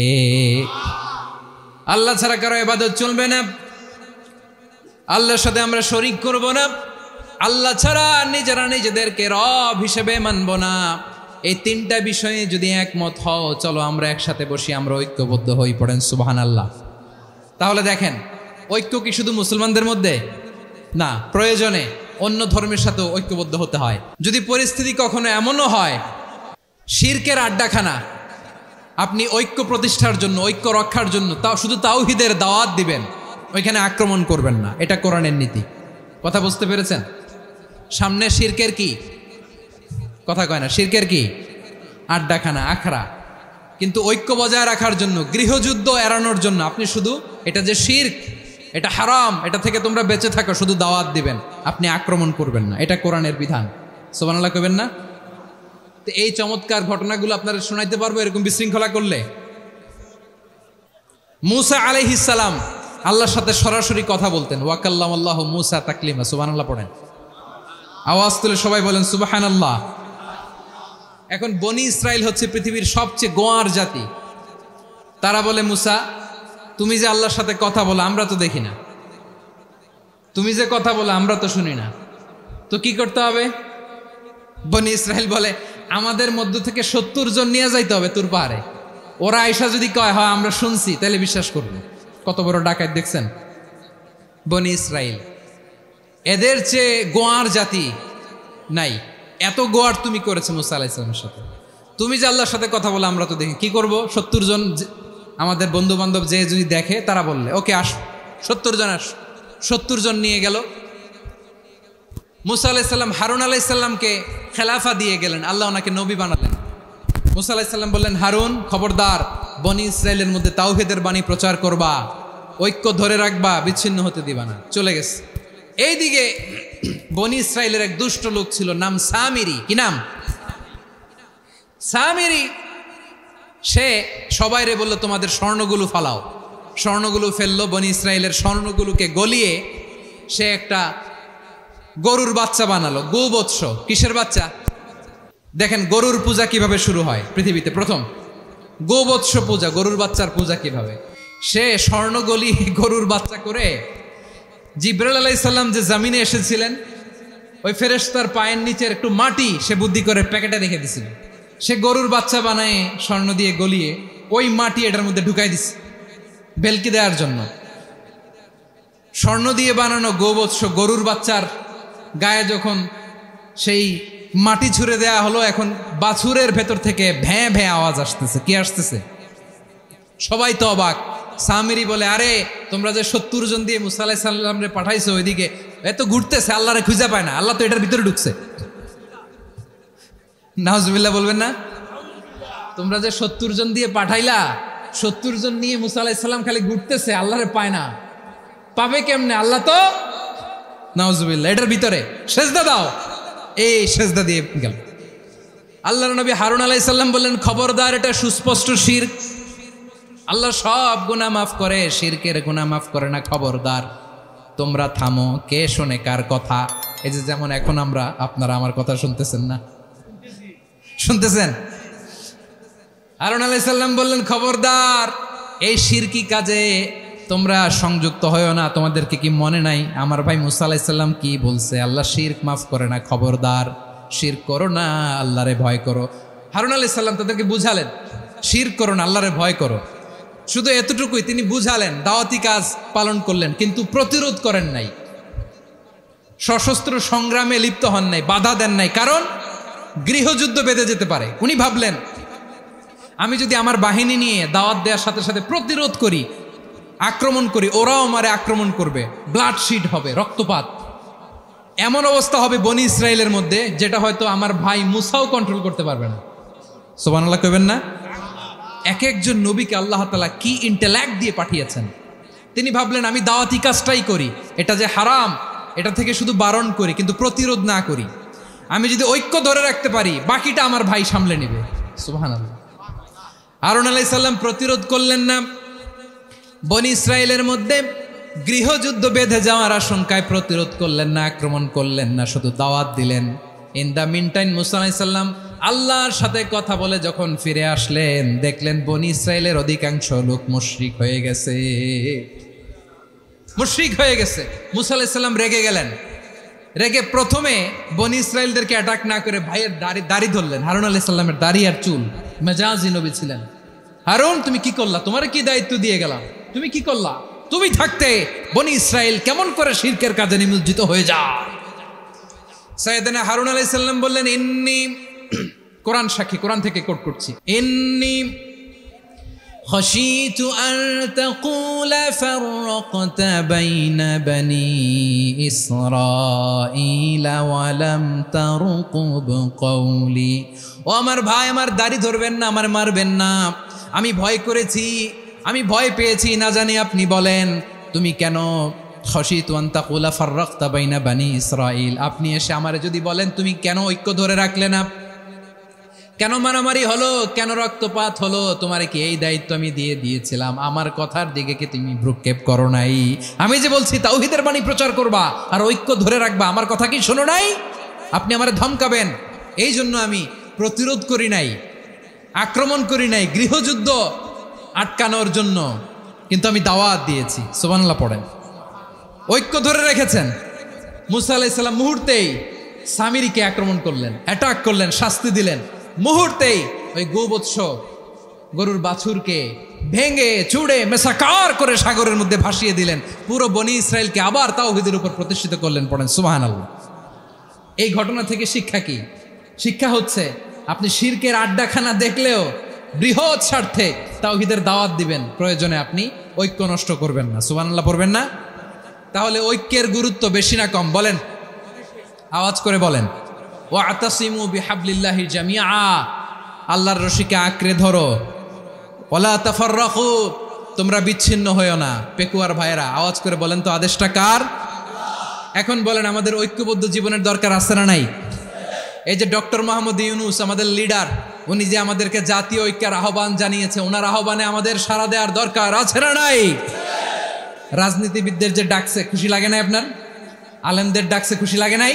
Speaker 1: আল্লাহ ছাড়া কারো ইবাদত চলবে না, আল্লাহর সাথে আমরা শরীক করব না, আল্লাহ ছাড়া নিজেরা নিজেদেরকে রব হিসেবে মানব না। এই তিনটা বিষয়ে যদি একমত হও, চলো আমরা একসাথে বসি, আমরা ঐক্যবদ্ধ হই। পড়েন সুবহানাল্লাহ। তাহলে দেখেন, ঐক্য কি শুধু মুসলমানদের মধ্যে না, প্রয়োজনে অন্য ধর্মের সাথে ঐক্যবদ্ধ হতে হয়। যদি পরিস্থিতি কখনো এমনও হয় শিরকের আড্ডাখানা, আপনি ঐক্য প্রতিষ্ঠার জন্য, ঐক্য রক্ষার জন্য তাও শুধু তাওহীদের দাওয়াত দিবেন, ওইখানে আক্রমণ করবেন না, এটা কোরআনের নীতি। কথা বুঝতে পেরেছেন? সামনে শিরকের কি কথা কয় না, শিরকের কি আড্ডাখানা, আখড়া, কিন্তু ঐক্য বজায় রাখার জন্য, গৃহযুদ্ধ এড়ানোর জন্য আপনি শুধু এটা যে শিরক, এটা হারাম, এটা থেকে তোমরা বেঁচে থাকো, শুধু দাওয়াত দিবেন, আপনি আক্রমণ করবেন না, এটা কোরআনের বিধান। সুবহানাল্লাহ কইবেন না? তো এই চমৎকার ঘটনাগুলো আপনারা শোনাইতে পারবো এরকম বিশৃঙ্খলা করলে। মূসা আলাইহিস সালাম আল্লাহর সাথে সরাসরি কথা বলতেন, ওয়া কাল্লামাল্লাহু মূসা তাকলিমা। সুবহানাল্লাহ পড়েন, আওয়াজ তুলে সবাই বলেন সুবহানাল্লাহ। এখন বনি ইসরাইল হচ্ছে পৃথিবীর সবচেয়ে গোয়ার জাতি। তারা বলে, মূসা তুমি যে আল্লাহর সাথে কথা বলো আমরা তো দেখি না, তুমি যে কথা বলো আমরা তো শুনি না, তো কি করতে হবে? বনি ইসরাইল বলে, আমাদের মধ্য থেকে 70 জন নিয়ে যাইতে হবে তুর পাহাড়ে, ওরা আয়েশা যদি কয় হয় আমরা শুনছি, তাহলে বিশ্বাস করবো। কত বড় ডাকাত দেখছেন বনি ইসরাইল। এদের চেয়ে গোয়ার জাতি নাই। এত গোয়ার তুমি করেছো মূসা আলাইহিস সালামের সাথে, তুমি যে আল্লাহর সাথে কথা বলে আমরা তো দেখি, কি করব? 70 জন আমাদের বন্ধু বান্ধব যে যদি দেখে, তারা বললে ওকে আস, 70 জন আস। 70 জন নিয়ে গেল। মূসা আলাইহিস সালাম হারুন আলাইহিস সালামকে খেলাফা দিয়ে গেলেন, আল্লাহ ওনাকে নবী বানালেন। মূসা আলাইহিস সালাম বললেন, হারুন খবরদার, বনি ইসরাইলের মধ্যে তাওহীদের বাণী প্রচার করবা, ঐক্য ধরে রাখবা, বিচ্ছিন্ন হতে দিবা না। চলে গেছে। এইদিকে বনি ইসরাইলের এক দুষ্ট লোক ছিল, নাম সামিরি। কি নাম? সামিরি। সে সবাইরে বলল, তোমাদের স্বর্ণগুলো ফালাও। স্বর্ণগুলো ফেললো, বনি ইসরাইলের স্বর্ণগুলোকে গলিয়ে সে একটা গরুর বাচ্চা বানালো, গোবৎস। কিসের বাচ্চা? দেখেন গরুর পূজা কিভাবে শুরু হয় পৃথিবীতে প্রথম, গোবৎস পূজা, গরুর বাচ্চার পূজা কিভাবে। সে স্বর্ণ গলি গরুর বাচ্চা করে, জিবরাইল আলাইহিস সালাম যে জমিনে এসেছিলেন, ওই ফেরেশতার পায়ের নিচের একটু মাটি সে বুদ্ধি করে প্যাকেটে রেখে দিছিল। সে গরুর বাচ্চা বানায় স্বর্ণ দিয়ে গলিয়ে ওই মাটি এটার মধ্যে ঢুকাই দিছে ভেলকি দেওয়ার জন্য। স্বর্ণ দিয়ে বানানো গোবৎস গরুর বাচ্চার গায়ে যখন সেই মাটি ছুঁড়ে দেয়া হলো, এখন বাছুরের ভেতর থেকে ভ্যাঁ ভ্যাঁ আওয়াজ আসতেছে। কি আসতেছে? সবাই তো অবাক। সামিরি বলে, আরে তোমরা যে 70 জন দিয়ে মুসা আলাইহিস সালাম রে পাঠাইছো, ওইদিকে এত ঘুরতেছে, আল্লাহরে খুঁজে পায় না, আল্লাহ তো এটার ভিতরে ঢুকছে। নাউজুবিল্লাহ বলবেন না? তোমরা যে 70 জন দিয়ে পাঠাইলা, 70 জন নিয়ে মুসা আলাইহিস সালাম খালি ঘুরতেছে, আল্লাহরে পায় না। পাবে কেমনে? আল্লাহ তো, নাউজুবিল্লাহ, এটার ভিতরে সেজদা দাও। এই সেজদা দিয়ে গেল। আল্লাহর নবী হারুন আলাইহিস সালাম বললেন, খবরদার, এটা সুস্পষ্ট শিরক। আল্লাহ সব গুনাহ মাফ করে, শিরকের গুনাহ মাফ করে না, খবরদার তোমরা থামো। কে শোনে কার কথা? এই যে যেমন এখন আপনারা আমার কথা শুনতেছেন না? শুনতেছেন? হারুন আলাইহিস সালাম বললেন, খবরদার, এই শিরকি কাজে তোমরা সংযুক্ত হয়ো না। তোমাদেরকে কি মনে নাই আমার ভাই মুসা আলাইহিস সালাম কি বলছে? আল্লাহ শিরক মাফ করে না, খবরদার শিরক করো না, আল্লাহরে ভয় করো। হারুন আলাইহিস সালাম তাদেরকে বুঝালেন, শিরক করো না, আল্লাহরে ভয় করো। শুধু এতটুকুই তিনি বুঝালেন, দাওয়াতি কাজ পালন করলেন, কিন্তু প্রতিরোধ করেন নাই, সশস্ত্র সংগ্রামে লিপ্ত হন নাই, বাধা দেন নাই, কারণ গৃহযুদ্ধ বেঁধে যেতে পারে। উনি ভাবলেন, আমি যদি আমার বাহিনী নিয়ে দাওয়াত দেওয়ার সাথে সাথে প্রতিরোধ করি, আক্রমণ করি, ওরাও আমারে আক্রমণ করবে, ব্লাডশিট হবে, রক্তপাত, এমন অবস্থা হবে বনি ইসরায়েলের মধ্যে যেটা হয়তো আমার ভাই মুসাও কন্ট্রোল করতে পারবে না। সুবহানাল্লাহ কইবেন না? এক একজন নবীকে আল্লাহ তাআলা কি ইন্টেলেক্ট দিয়ে পাঠিয়েছেন। তিনি ভাবলেন, আমি দাওয়াতি কাজটাই করি, এটা যে হারাম এটা থেকে শুধু বারণ করি, কিন্তু প্রতিরোধ না করি। আমি যদি ঐক্য ধরে রাখতে পারি, বাকিটা আমার ভাই সামলে নেবে। সুবহানাল্লাহ। হারুন আলাইহিস সালাম প্রতিরোধ করলেন না, বনি ইসরায়েলের মধ্যে গৃহযুদ্ধ বেঁধে যাওয়ার আশঙ্কায় প্রতিরোধ করলেন না, আক্রমণ করলেন না, শুধু দাওয়াত দিলেন। ইন দ্য মিন টাইম মুসা আলাইহিস সালাম আল্লাহর সাথে কথা বলে যখন ফিরে আসলেন, দেখলেন বনি ইসরায়েলের অধিকাংশ লোক মুশরিক হয়ে গেছে, মুশরিক হয়ে গেছে। মুসা আলাইহিস সালাম রেগে গেলেন। রেগে প্রথমে বনি ইসরায়েলদেরকে অ্যাটাক না করে ভাইয়ের দাড়ি ধরলেন। হারুন আলাইহিস সালামের দাড়ি আর চুল, মেজাজি নবী ছিলেন। হারুন, তুমি কি করলা? তোমার কি দায়িত্ব দিয়ে গেলাম, তুমি কি করলা? তুমি থাকতে বনি ইসরায়েল কেমন করে শিরকের কাজে নিমজ্জিত হয়ে যায়? সাইয়েদনা হারুন আলাইহিস সালাম বললেন, ইন্নী, কোরআন সাক্ষী, কোরআন থেকে কোট করছি, ইন্নী খাশিতু আন তাকুলা ফাররাকতা বাইনা বনি ইসরাঈলা ওয়া লাম তারকুব কওলি। ও আমার ভাই, আমার দাড়ি ধরবেন না, আমার মারবেন না। আমি ভয় করেছি, আমি ভয় পেয়েছি, না জানি আপনি বলেন তুমি কেন খাশিতু আন তাকুলা ফাররাকতা বাইনা বনি ইসরাঈল, আপনি এসে আমারে যদি বলেন তুমি কেন ঐক্য ধরে রাখলে না, কেন মারামারি হলো, কেন রক্তপাত হলো, তোমারে কি এই দায়িত্ব আমি দিয়ে দিয়েছিলাম? আমার কথার দিকে কি তুমি ভ্রুক্ষেপ করো নাই? আমি যে বলছি তাওহীদের বাণী প্রচার করবা আর ঐক্য ধরে রাখবা, আমার কথা কি শোনো নাই? আপনি আমারে ধমকাবেন, এই জন্য আমি প্রতিরোধ করি নাই, আক্রমণ করি নাই, গৃহযুদ্ধ আটকানোর জন্য, কিন্তু আমি দাওয়াত দিয়েছি। সুবহানাল্লাহ পড়েন। ঐক্য ধরে রেখেছেন। মুসা আলাইহিস সালাম মুহূর্তেই সামিরিকে আক্রমণ করলেন, অ্যাটাক করলেন, শাস্তি দিলেন। মুহূর্তেই ওই গোবৎস গরুর বাছুরকে ভেঙে চুড়ে মেসাকার করে সাগরের মধ্যে ভাসিয়ে দিলেন। পুরো বনি ইসরায়েলকে আবার তাওহীদের উপর প্রতিষ্ঠিত করলেন। পড়েন সুবহানাল্লাহ। এই ঘটনা থেকে শিক্ষা কি? শিক্ষা হচ্ছে, আপনি শিরকের আড্ডাখানা দেখলেও বৃহৎ স্বার্থে তাওহীদের দাওয়াত দিবেন, প্রয়োজনে আপনি ঐক্য নষ্ট করবেন না। সুবহানাল্লাহ পড়বেন না? তাহলে ঐক্যের গুরুত্ব বেশি না কম? বলেন, আওয়াজ করে বলেন। ওয়াতাসিমু বিহাবলিল্লাহি জামিআ, আল্লাহর রশিকে আঁকড়ে ধরো। ওয়ালা তাফাররাকু, তোমরা বিচ্ছিন্ন হয়ো না। পেকুয়ার ভাইয়েরা আওয়াজ করে বলেন তো, আদেশটা কার? এখন বলেন, আমাদের ঐক্যবদ্ধ জীবনের দরকার আছে না নাই? এই যে ডক্টর মোহাম্মদ ইউনূস আমাদের লিডার, উনি যে আমাদেরকে জাতীয় ঐক্যের আহ্বান জানিয়েছে, ওনার আহ্বানে আমাদের সাড়া দেওয়ার দরকার আছে না নাই? রাজনীতিবিদদের যে ডাকছে, খুশি লাগে নাই আপনার? আলেমদের ডাকছে, খুশি লাগে নাই?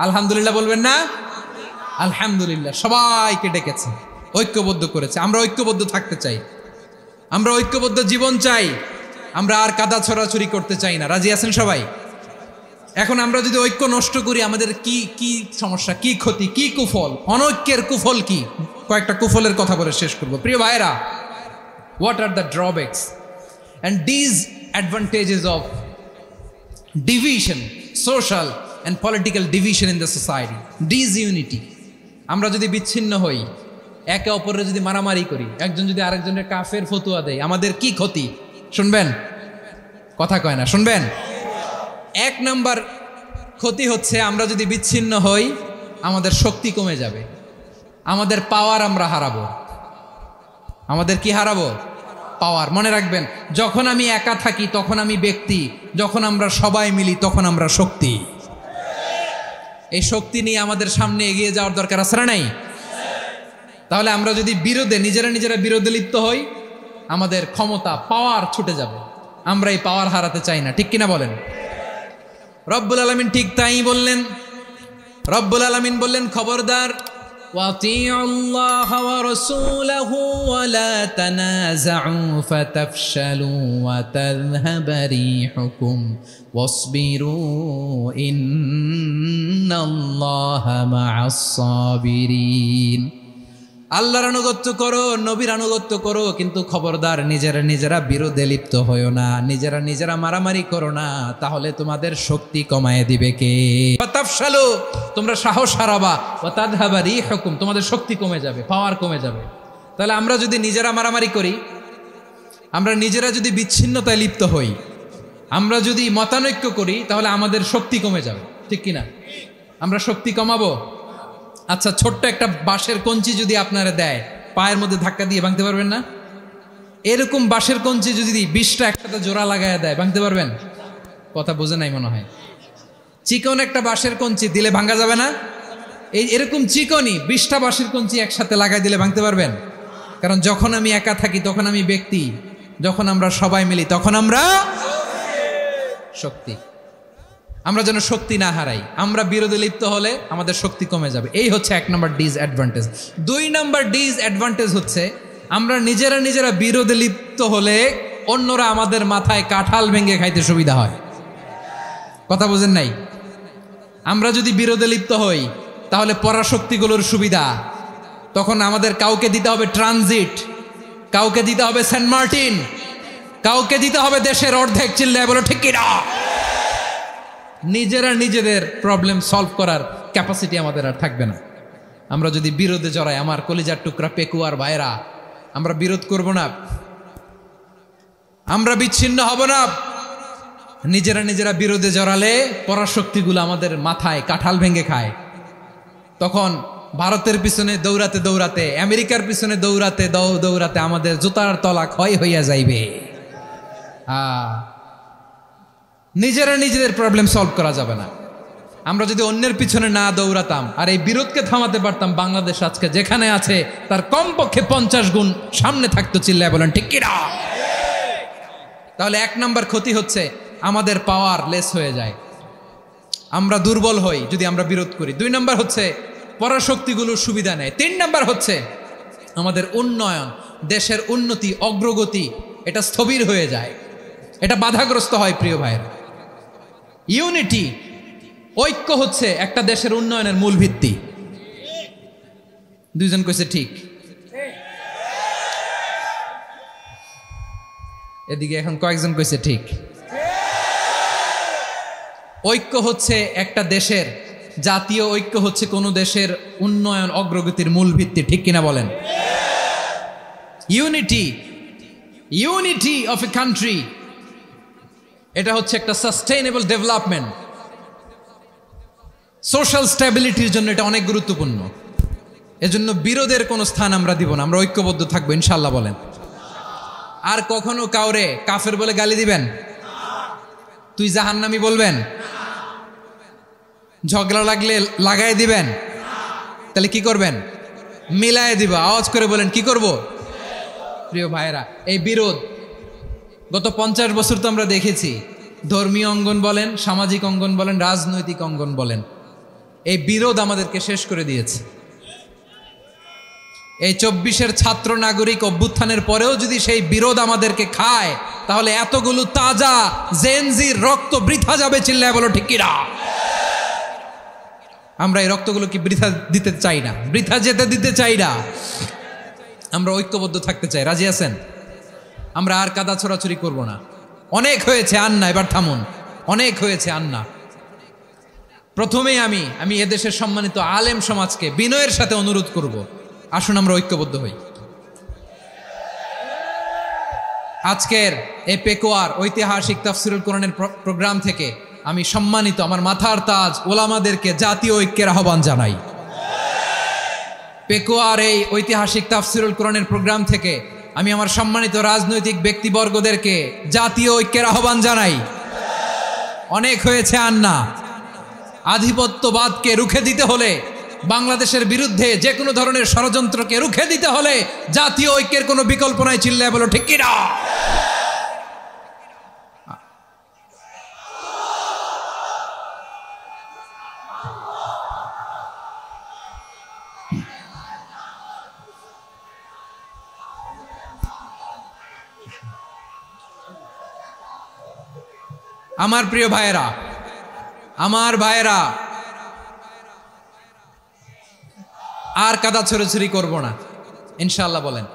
Speaker 1: আলহামদুলিল্লাহ বলবেন না? আলহামদুলিল্লাহ, সবাইকে ডেকেছে, ঐক্যবদ্ধ করেছে। আমরা ঐক্যবদ্ধ থাকতে চাই, আমরা ঐক্যবদ্ধ জীবন চাই, আমরা আর কাদা ছড়াছড়ি করতে চাই না। রাজি আছেন সবাই? এখন আমরা যদি ঐক্য নষ্ট করি, আমাদের কি কি সমস্যা, কি ক্ষতি, কি কুফল? অনৈক্যের কুফল কি? কয়েকটা কুফলের কথা বলে শেষ করব। প্রিয় ভাইরা, what are the drawbacks and disadvantages of division, social and political division in the society, disunity. আমরা যদি বিচ্ছিন্ন হই, একে অপরের যদি মারামারি করি, একজন যদি আরেকজনের কাফের ফতুয়া দেয়, আমাদের কি ক্ষতি? শুনবেন? কথা কয় না, শুনবেন? এক নাম্বার ক্ষতি হচ্ছে, আমরা যদি বিচ্ছিন্ন হই আমাদের শক্তি কমে যাবে, আমাদের পাওয়ার আমরা হারাবো। আমাদের কি হারাবো? পাওয়ার। মনে রাখবেন, যখন আমি একা থাকি তখন আমি ব্যক্তি, যখন আমরা সবাই মিলি তখন আমরা শক্তি। এই শক্তি নিয়ে আমাদের সামনে এগিয়ে যাওয়ার দরকার আছে না নাই? তাহলে আমরা যদি বিরোধে নিজেরা বিরোধে লিপ্ত হই, আমাদের ক্ষমতা, পাওয়ার ছুটে যাবে। আমরা এই পাওয়ার হারাতে চাই না, ঠিক কিনা বলেন? রব্বুল আলামিন ঠিক তাই বললেন। রব্বুল আলামিন বললেন, খবরদার, ওয়াতিউল্লাহ ওয়া রাসূলাহু ওয়া লা তানাযাউ ফাতাফশালু ওয়া তাযহাবা রিহুকুম ওয়াসবিরু ইন্নাল্লাহা মা'আস সাবিরিন। আল্লাহর আনুগত্য করো, নবীর আনুগত্য করো, কিন্তু খবরদার নিজেরা বিরোধে লিপ্ত হয়ো না, নিজেরা মারামারি করো না, তাহলে তোমাদের শক্তি কমায় দিবে কে? ফাতাফশালু, তোমরা সাহস হারাবা, ওয়া তাযহাবা রিহুকুম, তোমাদের শক্তি কমে যাবে, পাওয়ার কমে যাবে। তাহলে আমরা যদি নিজেরা মারামারি করি, আমরা নিজেরা যদি বিচ্ছিন্নতায় লিপ্ত হই, আমরা যদি মতানৈক্য করি, তাহলে আমাদের শক্তি কমে যাবে, ঠিক কিনা? আমরা শক্তি কমাবো। আচ্ছা, ছোট্ট একটা বাঁশের কঞ্চি যদি আপনারা দেয়, পায়ের মধ্যে ধাক্কা দিয়ে ভাঙতে পারবেন না? এরকম বাঁশের কঞ্চি যদি 20টা একসাথে জোড়া লাগায় দেয়, ভাঙতে পারবেন? কথা বোঝে নাই মনে হয়। চিকন একটা বাঁশের কঞ্চি দিলে ভাঙা যাবে না? এরকম চিকনই 20টা বাঁশের কঞ্চি একসাথে লাগাই দিলে ভাঙতে পারবেন? কারণ যখন আমি একা থাকি তখন আমি ব্যক্তি, যখন আমরা সবাই মিলি তখন আমরা শক্তি। আমরা যেন শক্তি না হারাই। আমরা বিরোধে লিপ্ত হলে আমাদের শক্তি কমে যাবে। এই হচ্ছে 1 নম্বর ডিসঅ্যাডভান্টেজ। 2 নম্বর ডিসঅ্যাডভান্টেজ হচ্ছে, আমরা নিজেরা বিরোধে লিপ্ত হলে অন্যরা আমাদের মাথায় কাঁঠাল ভেঙে খাইতে সুবিধা হয়। কথা বুঝেন নাই? আমরা যদি বিরোধে লিপ্ত হই তাহলে পরাশক্তিগুলোর সুবিধা, তখন আমাদের কাউকে দিতে হবে ট্রানজিট, কাউকে দিতে হবে সেন্ট মার্টিন, কাউকে দিতে হবে দেশের অর্ধেক। চিল্লায় বলো ঠিক কিনা? নিজেদের প্রবলেম সলভ করার ক্যাপাসিটি আমাদের আর থাকবে না। আমরা যদি বিরোধে জড়াই, আমার কলিজার টুকরা পেকুয়ার ভাইরা, আমরা বিরোধ করব না, আমরা বিচ্ছিন্ন হব না। নিজেরা বিরোধে জড়ালে পরাশক্তিগুলো আমাদের মাথায় কাঁঠাল ভেঙে খায়। তখন ভারতের পিছনে দৌড়াতে, আমেরিকার পিছনে দৌড়াতে আমাদের জুতার তলা ক্ষয় হইয়া যাইবে। নিজেদের প্রবলেম সলভ করা যাবে না। আমরা যদি অন্যের পিছনে না দৌড়াতাম আর এই বিরোধকে থামাতে পারতাম, বাংলাদেশ আজকে যেখানে আছে তার কমপক্ষে 50 গুণ সামনে থাকতো। চিল্লায় বলেন ঠিক কিনা? তাহলে 1 নম্বর ক্ষতি হচ্ছে, আমাদের পাওয়ার লেস হয়ে যায়, আমরা দুর্বল হই যদি আমরা বিরোধ করি। 2 নম্বর হচ্ছে, পরাশক্তিগুলোর সুবিধা নেয়। 3 নম্বর হচ্ছে, আমাদের উন্নয়ন, দেশের উন্নতি, অগ্রগতি, এটা স্থবির হয়ে যায়, এটা বাধাগ্রস্ত হয়। প্রিয় ভাইয়েরা, ইউনিটি, ঐক্য হচ্ছে একটা দেশের উন্নয়নের মূল ভিত্তি। 2 জন কইছে ঠিক। এদিকে এখন কয়েকজন কইছে ঠিক। ঐক্য হচ্ছে একটা দেশের, জাতীয় ঐক্য হচ্ছে কোনো দেশের উন্নয়ন, অগ্রগতির মূল ভিত্তি, ঠিক কিনা বলেন? ইউনিটি অফ এ কান্ট্রি, এটা হচ্ছে একটা সাস্টেইনেবল ডেভেলপমেন্ট, সোশ্যাল স্ট্যাবিলিটির জন্য এটা অনেক গুরুত্বপূর্ণ। এজন্য বিরোধের কোনো স্থান আমরা দিব না, আমরা ঐক্যবদ্ধ থাকবো ইনশাআল্লাহ বলেন। আর কখনো কাউরে কাফের বলে গালি দিবেন? তুই জাহান্নামী বলবেন? ঝগড়া লাগলে লাগাই দিবেন? তাহলে কি করবেন? মিলায় দিবা। আওয়াজ করে বলেন, কি করব? প্রিয় ভাইয়েরা, এই বিরোধ গত 50 বছর তো আমরা দেখেছি। ধর্মীয় অঙ্গন বলেন, সামাজিক অঙ্গন বলেন, রাজনৈতিক অঙ্গন বলেন, এই বিরোধ আমাদেরকে শেষ করে দিয়েছে। এই 24-এর ছাত্র নাগরিক অভ্যুত্থানের পরেও যদি সেই বিরোধ আমাদেরকে খায়, তাহলে এতগুলো তাজা জেনজির রক্ত বৃথা যাবে। চিল্লায় বলো ঠিক কিনা? আমরা এই রক্তগুলোকে বৃথা দিতে চাই না, বৃথা যেতে দিতে চাই না। আমরা ঐক্যবদ্ধ থাকতে চাই। রাজি আছেন? আমরা আর কাদা ছোড়াছুরি করব না। অনেক হয়েছে, আর না, এবার থামুন। অনেক হয়েছে আন্না। প্রথমেই আমি এদেশের সম্মানিত আলেম সমাজকে বিনয়ের সাথে অনুরোধ করব, আসুন আমরা ঐক্যবদ্ধ হই। আজকের এই পেকুয়ার ঐতিহাসিক তাফসিরুল কোরআনের প্রোগ্রাম থেকে আমি সম্মানিত আমার মাথার তাজ ওলামাদেরকে জাতীয় ঐক্যের আহ্বান জানাই। পেকুয়ার এই ঐতিহাসিক তাফসিরুল কোরআনের প্রোগ্রাম থেকে আমি আমার সম্মানিত রাজনৈতিক ব্যক্তিবর্গদেরকে জাতীয় ঐক্যের আহ্বান জানাই। অনেক হয়েছে আন্না। আধিপত্যবাদকে রুখে দিতে হলে, বাংলাদেশের বিরুদ্ধে যে কোনো ধরনের ষড়যন্ত্রকে রুখে দিতে হলে জাতীয় ঐক্যের কোনো বিকল্প নাই। চিল্লায় বলো ঠিক কিনা? আমার প্রিয় ভাইয়েরা, আমার ভাইয়েরা, আর কাদা ছড়াছড়ি করব না ইনশাআল্লাহ। বলেন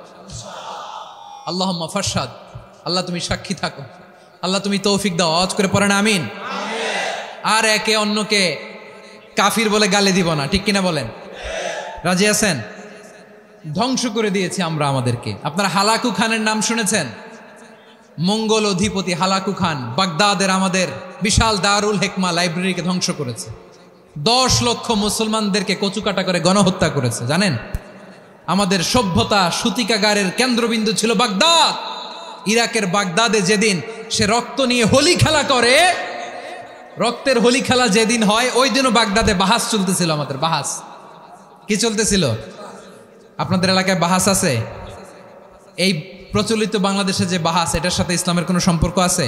Speaker 1: আল্লাহুম্মা ফারশাদ। আল্লাহ তুমি সাক্ষী থাকো, আল্লাহ তুমি তৌফিক দাও। আওয়াজ করে পড়েন আমিন। আর একে অন্যকে কাফির বলে গালি দিব না, ঠিক কিনা বলেন? রাজি আছেন? ধ্বংস করে দিয়েছি আমরা আমাদেরকে। আপনারা হালাকু খানের নাম শুনেছেন? মঙ্গল অধিপতি হালাকু খান বাগদাদের আমাদের বিশাল দারুল হেকমা লাইব্রেরিকে ধ্বংস করেছে। 10 লক্ষ মুসলমানদেরকে কচুকাটা করে গণহত্যা করেছে। জানেন, আমাদের সভ্যতা সূতিকাগারের কেন্দ্রবিন্দু ছিল বাগদাদ। ইরাকের বাগদাদে যেদিন সে রক্ত নিয়ে হোলি খেলা করে, রক্তের হোলি খেলা যেদিন হয়, ওই দিনও বাগদাদে বাহাস চলতেছিল। আমাদের বাহাস কি চলতেছিল? আপনাদের এলাকায় বাহাস আছে? এই প্রচলিত বাংলাদেশে যে বাহাস, এটার সাথে ইসলামের কোনো সম্পর্ক আছে?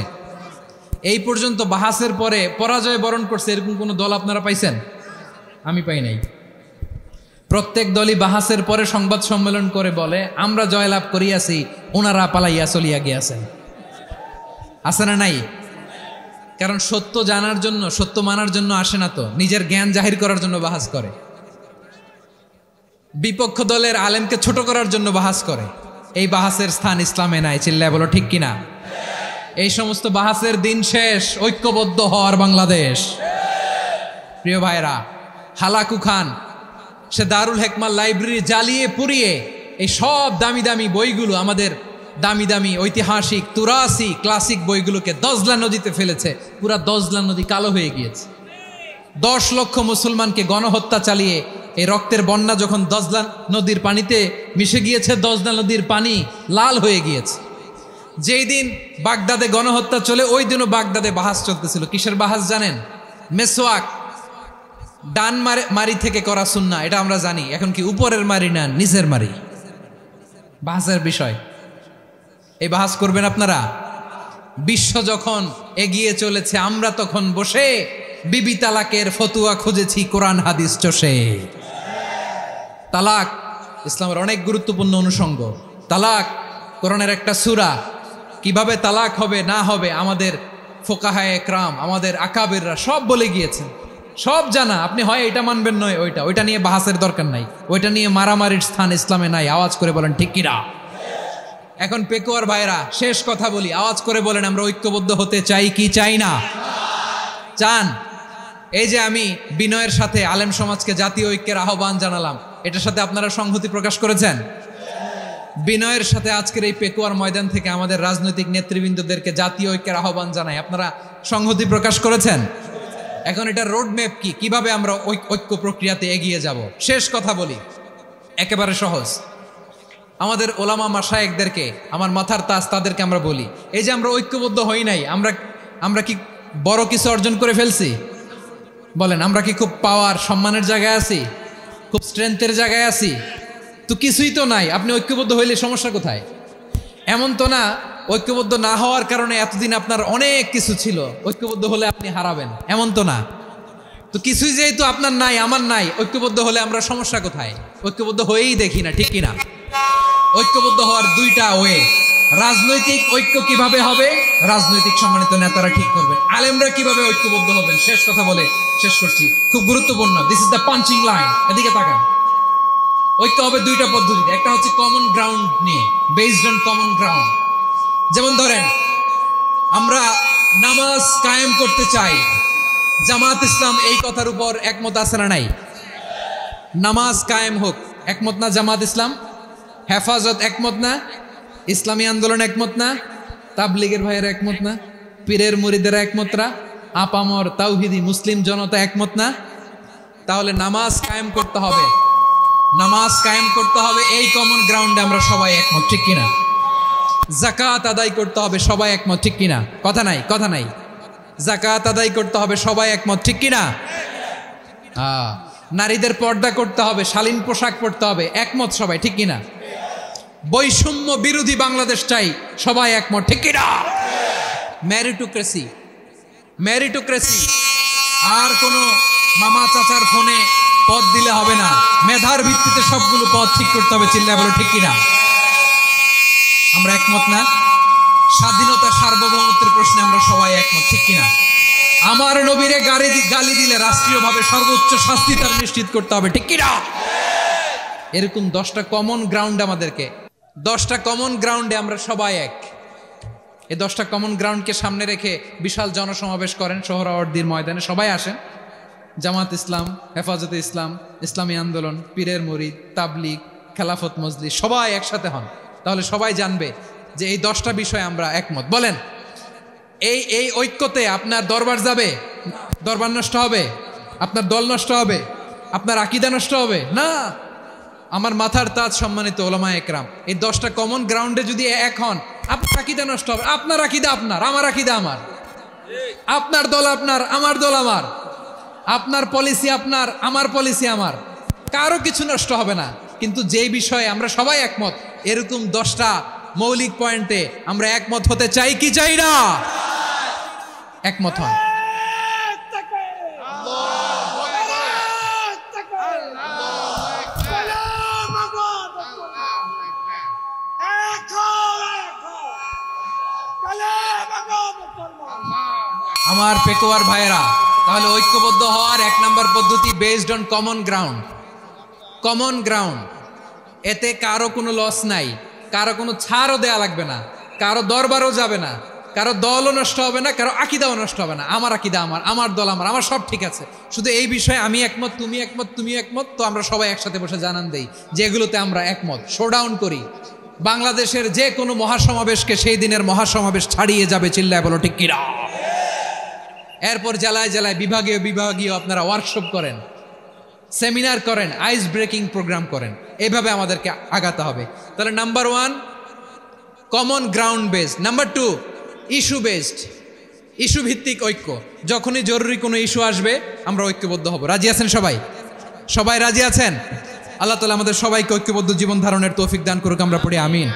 Speaker 1: এই পর্যন্ত বাহাসের পরে পরাজয় বরণ করছে এরকম কোনো দল আপনারা পাইছেন? আমি পাই নাই। প্রত্যেক দলই বাহাসের পরে সংবাদ সম্মেলন করে বলে আমরা জয়লাভ করিয়াছি, ওনারা পালাইয়া চলিয়া গিয়াছেন। আছে না নাই? কারণ সত্য জানার জন্য, সত্য মানার জন্য আসে না তো, নিজের জ্ঞান জাহির করার জন্য বাহাস করে। বিপক্ষ দলের আলেমকে ছোট করার জন্য বাহাস করে। এই বাহাসের স্থান ইসলামে নাই। চিল্লায় বলো ঠিক কিনা? এই সমস্ত বাহাসের দিন শেষ। ঐক্যবদ্ধ হওয়ার বাংলাদেশ। প্রিয় ভাইরা, হালাকু খান সে দারুল হেকমা লাইব্রেরি জ্বালিয়ে পুড়িয়ে এই সব দামি দামি বইগুলো, আমাদের দামি দামি ঐতিহাসিক তুরাসি ক্লাসিক বইগুলোকে দজলা নদীতে ফেলেছে। পুরা দজলা নদী কালো হয়ে গিয়েছে। 10 লক্ষ মুসলমানকে গণহত্যা চালিয়ে এই রক্তের বন্যা যখন দজলা নদীর পানিতে মিশে গিয়েছে, দজলা নদীর পানি লাল হয়ে গিয়েছে। যেই দিন বাগদাদে গণহত্যা চলে, ওই দিনও বাগদাদে বাহাস চলতেছিল। কিসের বাহাস জানেন? মেসওয়াক, ডান মারি থেকে করা সুন্নাহ, এটা আমরা জানি। এখন কি উপরের মারি না নিচের মারি? বাহাসের বিষয়। এই বাহাস করবেন আপনারা? বিশ্ব যখন এগিয়ে চলেছে, আমরা তখন বসে বিবি তালাকের ফতুয়া খুঁজেছি কোরআন হাদিস চষে। তালাক ইসলামের অনেক গুরুত্বপূর্ণ অনুষঙ্গ। তালাক কোরআনের একটা সূরা। কিভাবে তালাক হবে না হবে আমাদের ফোকাহায়ে একরাম, আমাদের আকাবেররা সব বলে গিয়েছেন, সব জানা। আপনি হয় এটা মানবেন নয় ওইটা নিয়ে বাহাসের দরকার নাই, ওইটা নিয়ে মারামারির স্থান ইসলামে নাই। আওয়াজ করে বলেন ঠিক কিনা? এখন পেকুয়ার ভাইরা, শেষ কথা বলি, আওয়াজ করে বলেন আমরা ঐক্যবদ্ধ হতে চাই কি চাই না? চান? এই যে আমি বিনয়ের সাথে আলেম সমাজকে জাতীয় ঐক্যের আহ্বান জানালাম, এটার সাথে আপনারা সংহতি প্রকাশ করেছেন? বিনয়ের সাথে আজকের এই পেকুয়ার ময়দান থেকে আমাদের রাজনৈতিক নেতৃবৃন্দদেরকে জাতীয় ঐক্যের আহ্বান জানাই, আপনারা সংহতি প্রকাশ করেছেন? এখন এটা রোডম্যাপ কি, কিভাবে আমরা ঐক্য প্রক্রিয়াতে এগিয়ে যাব? শেষ কথা বলি, একেবারে সহজ। আমাদের ওলামা মাশায়েখদেরকে, আমার মাথার তাজ তাদেরকে আমরা বলি, এই যে আমরা ঐক্যবদ্ধ হই নাই, আমরা কি বড় কিছু অর্জন করে ফেলছি? বলেন, আমরা কি খুব পাওয়ার সম্মানের জায়গায় আছি? খুব স্ট্রেংথের জায়গায় আছি? তো কিছুই তো নাই। আপনি ঐক্যবদ্ধ হইলে সমস্যা কোথায়? এমন তো না ঐক্যবদ্ধ না হওয়ার কারণে এতদিন আপনার অনেক কিছু ছিল, ঐক্যবদ্ধ হলে আপনি হারাবেন, এমন তো না। তো কিছুই যেহেতু আপনার নাই, আমার নাই, ঐক্যবদ্ধ হলে আমরা সমস্যা কোথায়? ঐক্যবদ্ধ হয়েই দেখি না, ঠিক কিনা? ঐক্যবদ্ধ হওয়ার দুইটা ওয়ে। রাজনৈতিক ঐক্য কিভাবে হবে? রাজনৈতিক সম্মানিত নেতারা ঠিক করবেন। আলেমরা কিভাবে ঐক্যবদ্ধ হবেন? শেষ কথা বলে শেষ করছি, খুব গুরুত্বপূর্ণ। This is the punching line. এদিকে তাকান। ঐক্য হবে দুইটা পদ্ধতিতে। একটা হচ্ছে কমন গ্রাউন্ড নিয়ে, বেসড অন কমন গ্রাউন্ড। যেমন ধরেন, আমরা নামাজ কায়েম করতে চাই, জামাত ইসলাম এই কথার উপর একমত আছে না নাই? নামাজ কায়েম হোক, একমত না জামাত ইসলাম? হেফাজত একমত না? ইসলামী আন্দোলন একমত না? তাবলিগের ভাইয়েরা একমত না? পীরের মুরিদেরা একমত না? আপামর তাওহিদি মুসলিম জনতা একমত না? তাহলে নামাজ কায়েম করতে হবে, নামাজ কায়েম করতে হবে, এই কমন গ্রাউন্ডে আমরা সবাই একমত, ঠিক কিনা? যাকাত আদায় করতে হবে, সবাই একমত, ঠিক কিনা? কথা নাই, কথা নাই। যাকাত আদায় করতে হবে, সবাই একমত, ঠিক কিনা? নারীদের পর্দা করতে হবে, শালীন পোশাক পরতে হবে, একমত সবাই, ঠিক কিনা? বৈষম্য বিরোধী বাংলাদেশ চাই, সবাই একমত, ঠিক কিনা? মেরিটোক্রেসি, মেরিটোক্রেসি, আর কোনো মামা চাচার ফোনে পদ দিলে হবে না, মেধার ভিত্তিতে সবগুলো পদ ঠিক করতে হবে, চিল্লায় বলো ঠিক কিনা? আমরা একমত না? স্বাধীনতা সার্বভৌমত্বের প্রশ্নে আমরা সবাই একমত, ঠিক কিনা? আমার নবীরে গালি দিলে রাষ্ট্রীয়ভাবে সর্বোচ্চ শাস্তি তার নিশ্চিত করতে হবে, ঠিক কিনা? এরকম 10টা কমন গ্রাউন্ড আমাদেরকে, 10টা কমন গ্রাউন্ডে আমরা সবাই এক। এই 10টা কমন গ্রাউন্ডকে সামনে রেখে বিশাল জনসমাবেশ করেন সোহরাওয়ার্দীর ময়দানে, সবাই আসেন। জামাত ইসলাম, হেফাজতে ইসলাম, ইসলামী আন্দোলন, পীরের মুরিদ, তাবলিগ, খেলাফত মজলিস, সবাই একসাথে হন, তাহলে সবাই জানবে যে এই 10টা বিষয়ে আমরা একমত। বলেন, এই ঐক্যতে আপনার দরবার যাবে? দরবার নষ্ট হবে? আপনার দল নষ্ট হবে? আপনার আকীদা নষ্ট হবে? না। আমার মাথার তাজ সম্মানিত ওলামায়ে একরাম, এই 10টা কমন গ্রাউন্ডে যদি এক হন, আপনার আকীদা নষ্ট হবে? আপনার আকীদা আপনার, আমার আকীদা আমার, আপনার দল আপনার, আমার দল আমার, আপনার পলিসি আপনার, আমার পলিসি আমার, কারো কিছু নষ্ট হবে না। কিন্তু যেই বিষয়ে আমরা সবাই একমত, এরকম 10টা মৌলিক পয়েন্টে আমরা একমত হতে চাই কি চাই না? একমত হন। আমার পেকুয়ার ভাইয়েরা, তাহলে ঐক্যবদ্ধ হওয়ার 1 নম্বর পদ্ধতি based on common ground. Common ground, এতে কারো কোনো লস নাই, কারো কোনো ছাড়ও দেয়া লাগবে না, কারো দরবারও যাবে না, কারো দলও নষ্ট হবে না, কারো আকীদাও নষ্ট হবে না। আমার আকীদা আমার, আমার দল আমার, আমার সব ঠিক আছে। শুধু এই বিষয়ে আমি একমত, তুমি একমত, তুমি একমত, তো আমরা সবাই একসাথে বসে জানান দেই যেগুলোতে আমরা একমত, শোডাউন করি। বাংলাদেশের যে কোনো মহাসমাবেশকে সেই দিনের মহাসমাবেশ ছাড়িয়ে যাবে, চিল্লায় বলো ঠিক কিনা? এরপর জেলায় জেলায় বিভাগীয় বিভাগীয় আপনারা ওয়ার্কশপ করেন, সেমিনার করেন, আইস ব্রেকিং প্রোগ্রাম করেন, এইভাবে আমাদেরকে আগাতে হবে। তাহলে number 1 common ground based, number 2 issue based, issue ভিত্তিক ঐক্য। যখনই জরুরি কোনো ইস্যু আসবে আমরা ঐক্যবদ্ধ হব। রাজি আছেন সবাই? সবাই রাজি আছেন? আল্লাহ তাআলা আমাদের সবাইকে ঐক্যবদ্ধ জীবন ধারণের তৌফিক দান করুক, আমরা পড়ি আমিন।